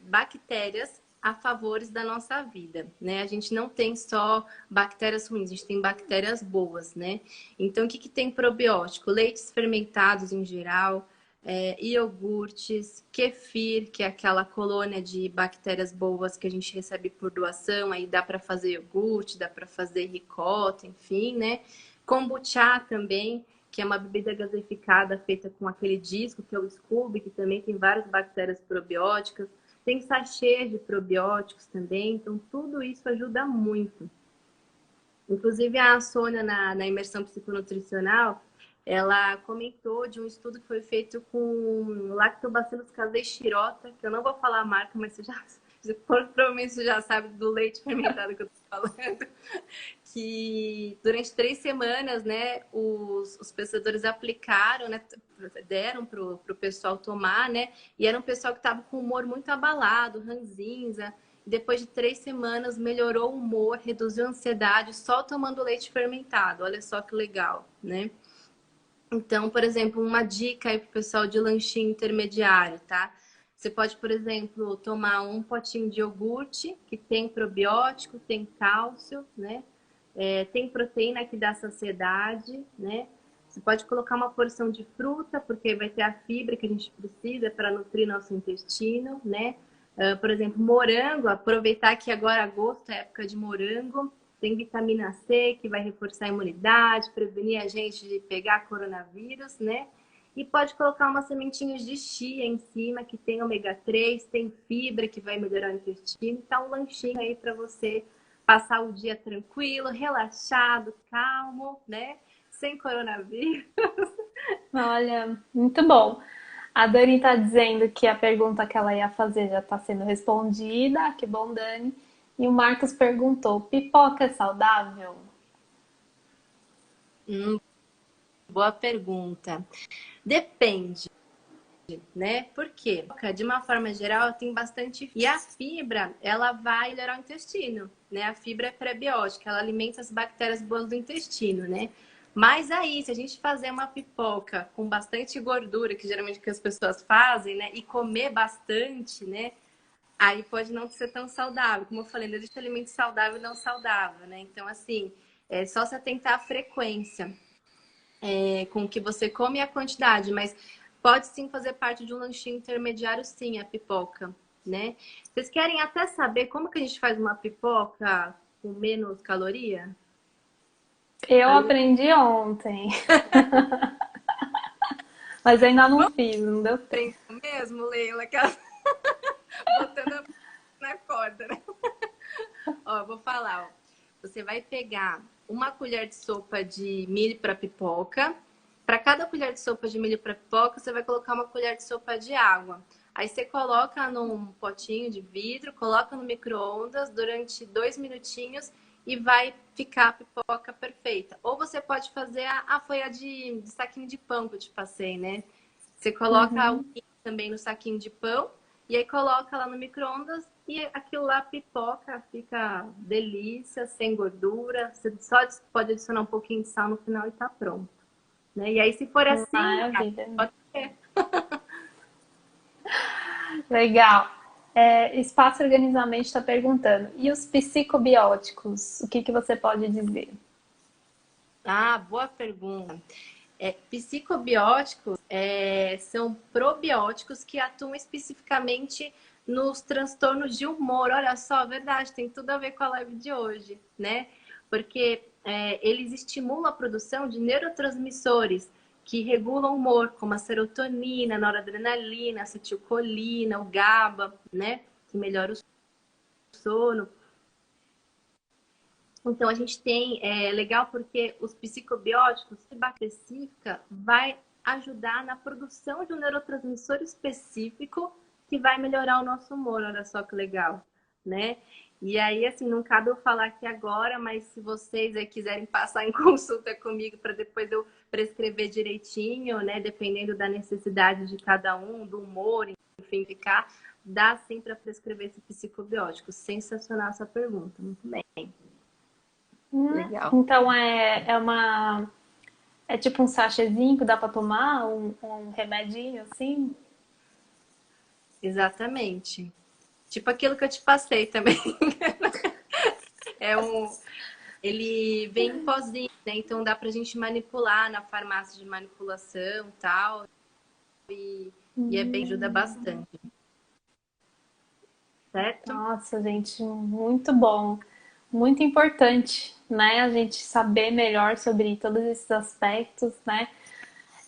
bactérias a favores da nossa vida, né? A gente não tem só bactérias ruins, a gente tem bactérias boas, né? Então, o que que tem probiótico? Leites fermentados em geral, iogurtes, kefir, que é aquela colônia de bactérias boas que a gente recebe por doação, aí dá para fazer iogurte, dá para fazer ricota, enfim, né? Kombucha também, que é uma bebida gaseificada feita com aquele disco, que é o Scooby, que também tem várias bactérias probióticas. Tem sachê de probióticos também, então tudo isso ajuda muito. Inclusive a Sônia, na imersão psiconutricional, ela comentou de um estudo que foi feito com Lactobacillus casei shirota, que eu não vou falar a marca, mas provavelmente você já sabe do leite fermentado que eu estou falando, que durante 3 semanas, né, os pesquisadores aplicaram, né, deram para o pessoal tomar, né, e era um pessoal que estava com o humor muito abalado, ranzinza. Depois de 3 semanas, melhorou o humor, reduziu a ansiedade, só tomando leite fermentado. Olha só que legal, né? Então, por exemplo, uma dica aí para o pessoal de lanchinho intermediário, tá? Você pode, por exemplo, tomar um potinho de iogurte, que tem probiótico, tem cálcio, né? Tem proteína que dá saciedade, né? Você pode colocar uma porção de fruta, porque vai ter a fibra que a gente precisa para nutrir nosso intestino, né? Por exemplo, morango, aproveitar que agora agosto é época de morango, tem vitamina C que vai reforçar a imunidade, prevenir a gente de pegar coronavírus, né? E pode colocar umas sementinhas de chia em cima, que tem ômega 3, tem fibra que vai melhorar o intestino. Então, um lanchinho aí para você passar o dia tranquilo, relaxado, calmo, né? Sem coronavírus. Olha, muito bom. A Dani está dizendo que a pergunta que ela ia fazer já está sendo respondida. Que bom, Dani. E o Marcos perguntou: pipoca é saudável? Boa pergunta. Depende, né? Por quê? De uma forma geral, tem bastante. E a fibra, ela vai melhorar o intestino, né? A fibra é prebiótica, ela alimenta as bactérias boas do intestino, né? Mas aí, se a gente fazer uma pipoca com bastante gordura, que geralmente que as pessoas fazem, né? E comer bastante, né? Aí pode não ser tão saudável. Como eu falei, não existe alimento saudável e não saudável, né? Então, assim, é só se atentar à frequência com o que você come e a quantidade, mas pode sim fazer parte de um lanchinho intermediário, sim, a pipoca, né? Vocês querem até saber como que a gente faz uma pipoca com menos caloria? Eu Além... aprendi ontem, mas ainda não fiz, não deu tempo. Aprendeu mesmo, Leila, que ela botando na corda, né? Ó, eu vou falar, ó. Você vai pegar uma colher de sopa de milho para pipoca. Para cada colher de sopa de milho para pipoca, você vai colocar uma colher de sopa de água. Aí você coloca num potinho de vidro, coloca no micro-ondas durante 2 minutinhos e vai ficar a pipoca perfeita. Ou você pode fazer foi a de saquinho de pão que eu te passei, né? Você coloca o Uhum. milho também no saquinho de pão e aí coloca lá no micro-ondas e aquilo lá pipoca, fica delícia, sem gordura. Você só pode adicionar um pouquinho de sal no final e tá pronto. Né? E aí, se for assim, Maravilha. pode ser. Legal. Espaço Organizamente está perguntando. E os psicobióticos? O que que você pode dizer? Ah, boa pergunta. Psicobióticos são probióticos que atuam especificamente nos transtornos de humor. Olha só, verdade, tem tudo a ver com a live de hoje, né? Porque eles estimulam a produção de neurotransmissores que regulam o humor, como a serotonina, a noradrenalina, a acetilcolina, o GABA, né? Que melhora o sono. Então, a gente tem, legal porque os psicobióticos, se bactéria específica, vai ajudar na produção de um neurotransmissor específico que vai melhorar o nosso humor. Olha só que legal, né? E aí, assim, não cabe eu falar aqui agora, mas se vocês aí quiserem passar em consulta comigo para depois eu prescrever direitinho, né? Dependendo da necessidade de cada um, do humor, enfim, ficar, dá sim para prescrever esse psicobiótico. Sensacional essa pergunta, muito bem. Legal. Então é tipo um sachêzinho que dá para tomar, um remedinho assim? Exatamente. Tipo aquilo que eu te passei também. É um, ele vem em pozinho, né? Então dá pra gente manipular na farmácia de manipulação, tal, e é bem ajuda bastante, certo? Nossa, gente, muito bom. Muito importante, né? A gente saber melhor sobre todos esses aspectos, né?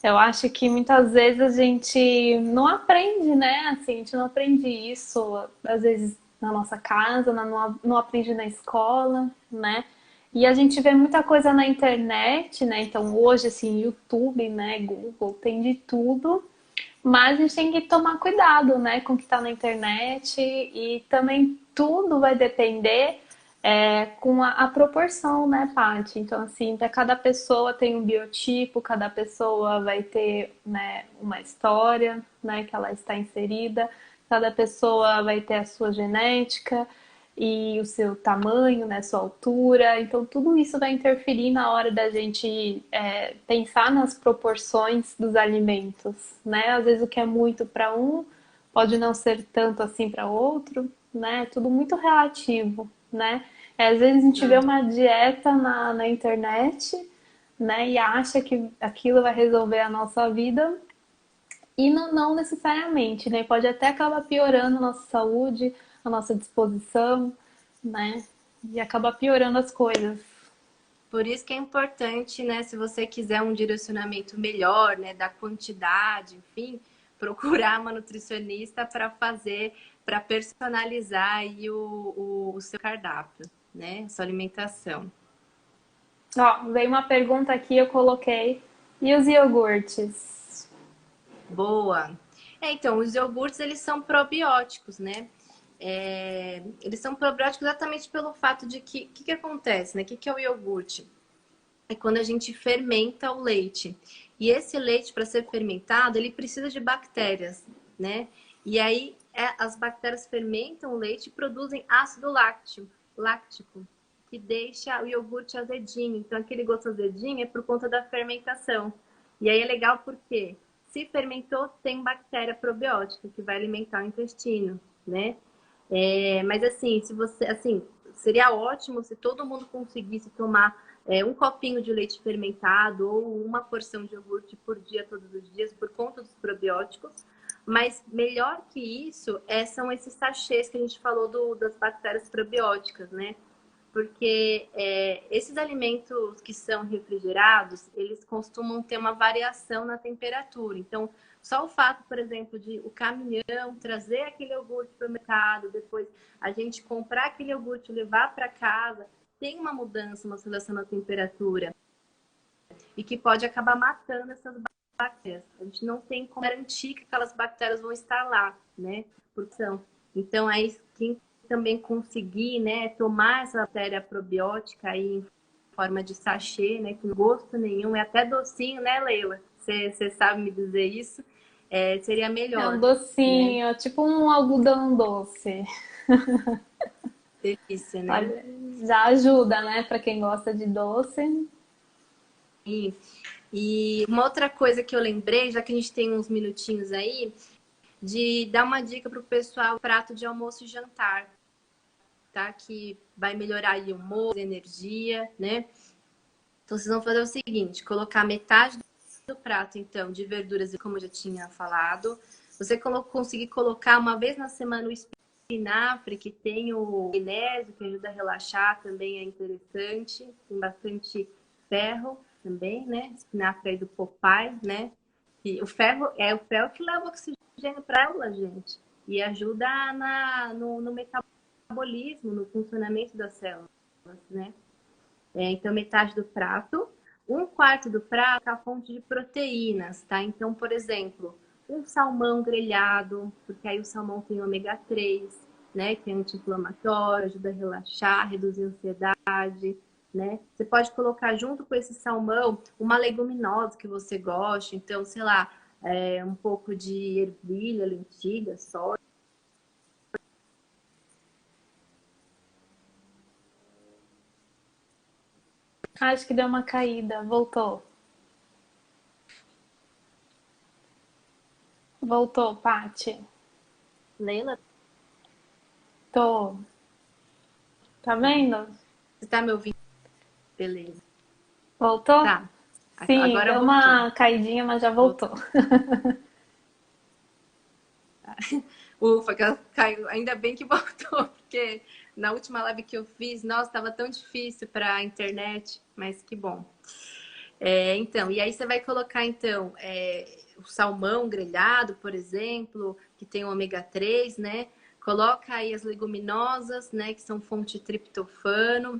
Eu acho que muitas vezes a gente não aprende, né? Assim, a gente não aprende isso, às vezes na nossa casa, não aprende na escola, né? E a gente vê muita coisa na internet, né? Então hoje, assim, YouTube, né? Google, tem de tudo. Mas a gente tem que tomar cuidado, né, com o que está na internet e também tudo vai depender com a proporção, né, Paty? Então, assim, para cada pessoa tem um biotipo, cada pessoa vai ter, né, uma história, né, que ela está inserida, cada pessoa vai ter a sua genética e o seu tamanho, né, sua altura. Então, tudo isso vai interferir na hora da gente pensar nas proporções dos alimentos, né? Às vezes o que é muito para um pode não ser tanto assim para outro, né? Tudo muito relativo, né? Às vezes a gente vê uma dieta na internet, né, e acha que aquilo vai resolver a nossa vida e não necessariamente, né? Pode até acabar piorando a nossa saúde, a nossa disposição, né? E acabar piorando as coisas. Por isso que é importante, né, se você quiser um direcionamento melhor, né, da quantidade, enfim, procurar uma nutricionista para fazer, para personalizar aí o seu cardápio, né, sua alimentação. Ó, veio uma pergunta aqui, eu coloquei. E os iogurtes? Boa. Então, os iogurtes, eles são probióticos, né? Eles são probióticos exatamente pelo fato de que, o que acontece, né? O que é o iogurte? É quando a gente fermenta o leite. E esse leite, para ser fermentado, ele precisa de bactérias, né? E aí, as bactérias fermentam o leite e produzem ácido láctico, que deixa o iogurte azedinho. Então, aquele gosto azedinho é por conta da fermentação. E aí é legal porque se fermentou, tem bactéria probiótica que vai alimentar o intestino, né? Mas assim, se você, assim, seria ótimo se todo mundo conseguisse tomar um copinho de leite fermentado ou uma porção de iogurte por dia, todos os dias, por conta dos probióticos. Mas melhor que isso são esses sachês que a gente falou das bactérias probióticas, né? Porque esses alimentos que são refrigerados, eles costumam ter uma variação na temperatura. Então, só o fato, por exemplo, de o caminhão trazer aquele iogurte para o mercado, depois a gente comprar aquele iogurte e levar para casa, tem uma mudança, uma oscilação na temperatura e que pode acabar matando essas bactérias. A gente não tem como garantir que aquelas bactérias vão estar lá, né? Porção. Então, aí, quem também conseguir, né, tomar essa bactéria probiótica aí em forma de sachê, né, com gosto nenhum, é até docinho, né, Leila? Você sabe me dizer isso? Seria É um melhor, né? docinho, tipo um algodão doce. Delícia, né? Olha, já ajuda, né, para quem gosta de doce. E uma outra coisa que eu lembrei, já que a gente tem uns minutinhos aí, de dar uma dica para o pessoal, prato de almoço e jantar, tá? Que vai melhorar aí o humor, a energia, né? Então, vocês vão fazer o seguinte, colocar metade do prato, então, de verduras, como eu já tinha falado. Você conseguir colocar uma vez na semana o espinafre, que tem o magnésio, que ajuda a relaxar, também é interessante. Tem bastante ferro também, né? Espinafre aí do Popeye, né? E o ferro que leva oxigênio para a célula, gente. E ajuda no metabolismo, no funcionamento das células, né? Então, metade do prato. Um quarto do prato é a fonte de proteínas, tá? Então, por exemplo, um salmão grelhado, porque aí o salmão tem ômega 3, né? Que é anti-inflamatório, ajuda a relaxar, reduzir a ansiedade, né? Você pode colocar junto com esse salmão uma leguminosa que você goste. Então, sei lá, um pouco de ervilha, lentilha, soja. Acho que deu uma caída, voltou. Voltou, Paty. Leila, Tô. Tá vendo? você tá me ouvindo? Beleza. Voltou? Tá. Sim, Agora deu voltou. uma caidinha, mas já voltou. Voltou. Ufa, que ela caiu. Ainda bem que voltou, porque na última live que eu fiz, nossa, estava tão difícil para a internet, mas que bom. Então, e aí você vai colocar, então, o salmão grelhado, por exemplo, que tem o ômega 3, né? Coloca aí as leguminosas, né, que são fonte de triptofano.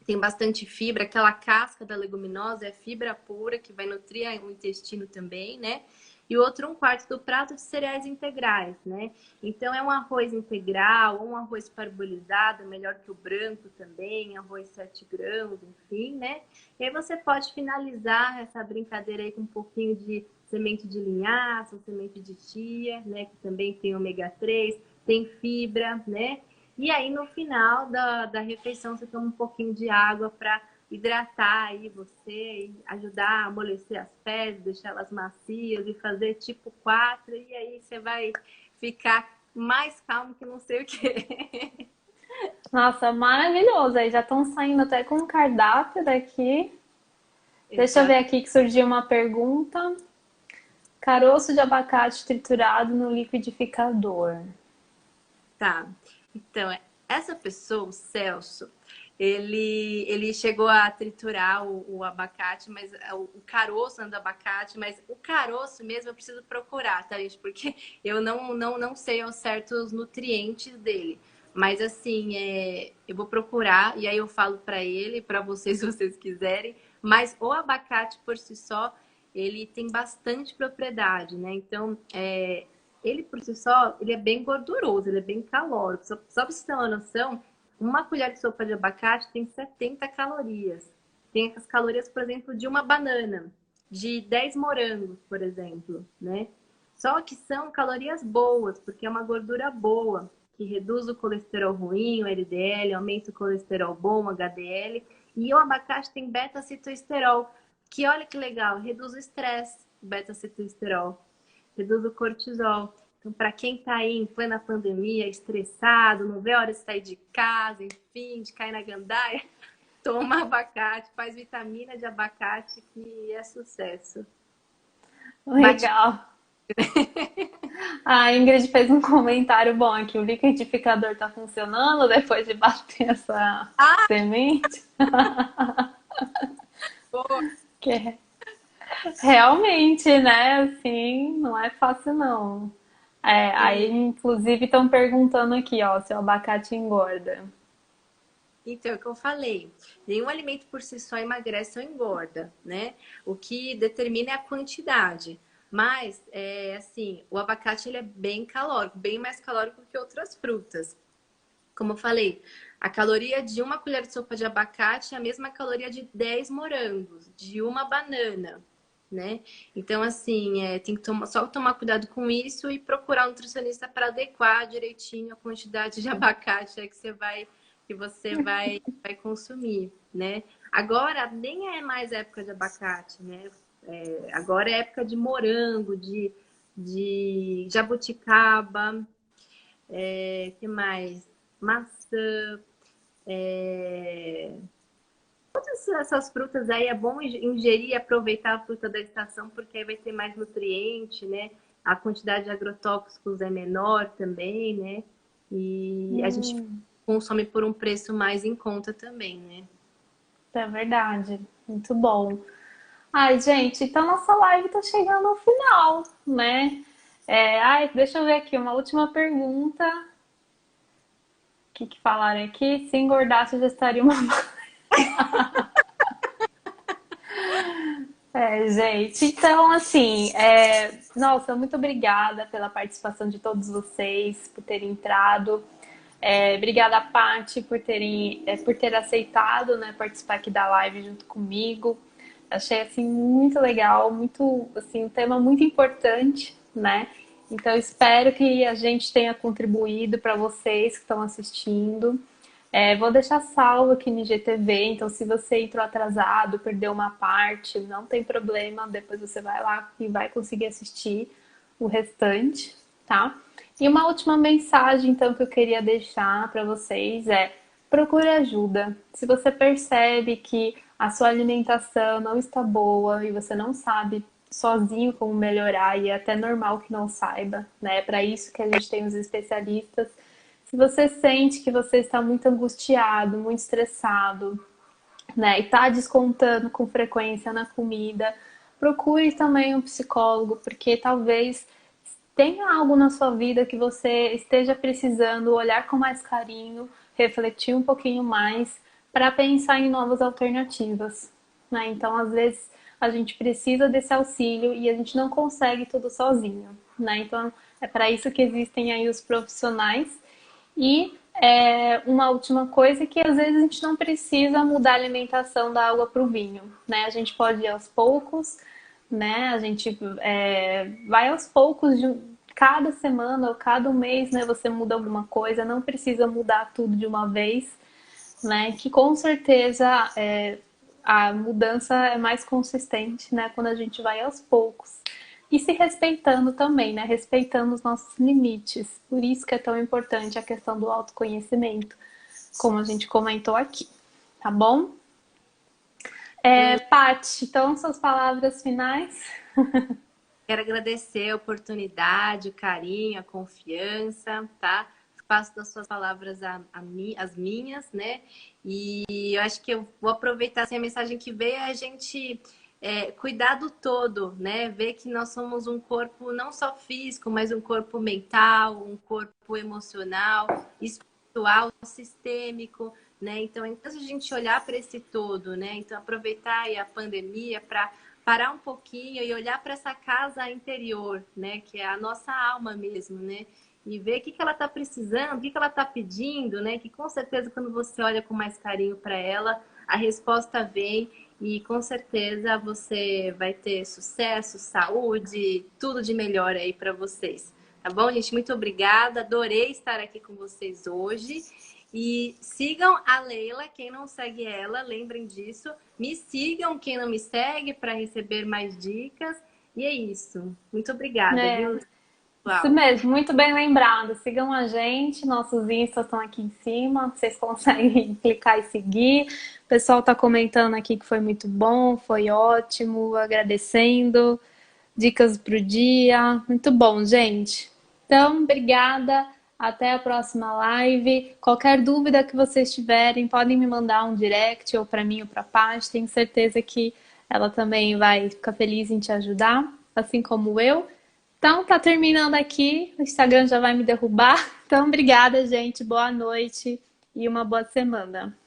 Tem bastante fibra, aquela casca da leguminosa é fibra pura, que vai nutrir o intestino também, né? E o outro, um quarto do prato de cereais integrais, né? Então, é um arroz integral, ou um arroz parbolizado, melhor que o branco também, arroz 7 grãos, enfim, né? E aí você pode finalizar essa brincadeira aí com um pouquinho de semente de linhaça, semente de chia, né? Que também tem ômega 3, tem fibra, né? E aí, no final da refeição, você toma um pouquinho de água para hidratar aí você e ajudar a amolecer as fezes, deixar elas macias e fazer tipo 4. E aí você vai ficar mais calmo que não sei o quê. Nossa, maravilhoso. Aí já estão saindo até com um cardápio daqui. Deixa eu ver Exato. aqui que surgiu uma pergunta. Caroço de abacate triturado no liquidificador. Tá. Então, essa pessoa, o Celso, ele chegou a triturar o abacate, mas o caroço, né, do abacate, mas o caroço mesmo eu preciso procurar, tá, gente? Porque eu não sei ao certo os nutrientes dele. Mas assim, eu vou procurar e aí eu falo para ele, para vocês, se vocês quiserem. Mas o abacate por si só, ele tem bastante propriedade, né? Então, ele por si só, ele é bem gorduroso, ele é bem calórico. Só para você ter uma noção, uma colher de sopa de abacate tem 70 calorias. Tem as calorias, por exemplo, de uma banana, de 10 morangos, por exemplo, né? Só que são calorias boas, porque é uma gordura boa, que reduz o colesterol ruim, o LDL, aumenta o colesterol bom, o HDL. E o abacate tem beta-citoesterol, que olha que legal, reduz o estresse, beta-citoesterol, reduz o cortisol. Então, para quem está aí em plena pandemia, estressado, não vê a hora de sair de casa, enfim, de cair na gandaia, toma abacate, faz vitamina de abacate, que é sucesso. Bate. Legal. A Ingrid fez um comentário bom aqui. O liquidificador tá funcionando depois de bater essa Ah, semente? boa. Que realmente, né? Assim, não é fácil não. Aí, E, inclusive, estão perguntando aqui, ó, se o abacate engorda. então, é o que eu falei. Nenhum alimento por si só emagrece ou engorda, né? O que determina é a quantidade. Mas, assim, o abacate ele é bem calórico, bem mais calórico que outras frutas. Como eu falei, a caloria de uma colher de sopa de abacate é a mesma caloria de 10 morangos, de uma banana, né? Então, assim, tem que só tomar cuidado com isso e procurar um nutricionista para adequar direitinho a quantidade de abacate que você vai consumir, né? Agora, nem é mais época de abacate, né? Agora é época de morango, de jabuticaba, que mais? Maçã, todas essas frutas aí é bom ingerir e aproveitar a fruta da estação, porque aí vai ter mais nutriente, né? A quantidade de agrotóxicos é menor também, né? E a gente Hum, consome por um preço mais em conta também, né? é verdade. Muito bom. Ai, gente, então nossa live tá chegando ao final, né? Deixa eu ver aqui, uma última pergunta. O que falaram aqui? Se engordasse, já estaria uma. Gente, então, assim, nossa, muito obrigada pela participação de todos vocês, por terem entrado. Obrigada, Paty, por ter aceitado, né, participar aqui da live junto comigo. Achei, assim, muito legal, muito, assim, um tema muito importante, né? Então, espero que a gente tenha contribuído para vocês que estão assistindo. Vou deixar salvo aqui no IGTV, então se você entrou atrasado, perdeu uma parte, não tem problema, depois você vai lá e vai conseguir assistir o restante, tá? E uma última mensagem, então, que eu queria deixar para vocês procure ajuda. Se você percebe que a sua alimentação não está boa e você não sabe sozinho como melhorar, e é até normal que não saiba, né? É para isso que a gente tem os especialistas. Se você sente que você está muito angustiado, muito estressado, né, e está descontando com frequência na comida, procure também um psicólogo, porque talvez tenha algo na sua vida que você esteja precisando olhar com mais carinho, refletir um pouquinho mais para pensar em novas alternativas, né? Então, às vezes, a gente precisa desse auxílio e a gente não consegue tudo sozinho, né? Então, é para isso que existem aí os profissionais e uma última coisa é que às vezes a gente não precisa mudar a alimentação da água para o vinho, né? A gente pode ir aos poucos, né? A gente vai aos poucos de cada semana ou cada mês, né? Você muda alguma coisa, não precisa mudar tudo de uma vez, né? Que com certeza a mudança é mais consistente, né? Quando a gente vai aos poucos. E se respeitando também, né? Respeitando os nossos limites. Por isso que é tão importante a questão do autoconhecimento, como a gente comentou aqui. Tá bom? Paty, então suas palavras finais. Quero agradecer a oportunidade, o carinho, a confiança, tá? Faço das suas palavras as minhas, né? E eu acho que eu vou aproveitar assim, a mensagem que veio é a gente cuidar do todo, né? Ver que nós somos um corpo não só físico, mas um corpo mental, um corpo emocional, espiritual, sistêmico, né? Então, então a gente olhar para esse todo, né? Então, aproveitar aí a pandemia para parar um pouquinho e olhar para essa casa interior, né? Que é a nossa alma mesmo, né? E ver o que ela está precisando, o que ela está pedindo, né? Que com certeza quando você olha com mais carinho para ela, a resposta vem e com certeza você vai ter sucesso, saúde, tudo de melhor aí para vocês. Tá bom, gente? Muito obrigada. Adorei estar aqui com vocês hoje. E sigam a Leila, quem não segue ela, lembrem disso. Me sigam, quem não me segue, para receber mais dicas. E é isso. Muito obrigada, É, viu, isso pessoal? mesmo, muito bem lembrado. Sigam a gente, nossos instas estão aqui em cima, vocês conseguem clicar e seguir. O pessoal está comentando aqui que foi muito bom, foi ótimo, agradecendo. Dicas para o dia. Muito bom, gente. Então, obrigada. Até a próxima live. Qualquer dúvida que vocês tiverem, podem me mandar um direct ou para mim ou para a Paty. Tenho certeza que ela também vai ficar feliz em te ajudar, assim como eu. Então, tá terminando aqui. O Instagram já vai me derrubar. Então, obrigada, gente. Boa noite e uma boa semana.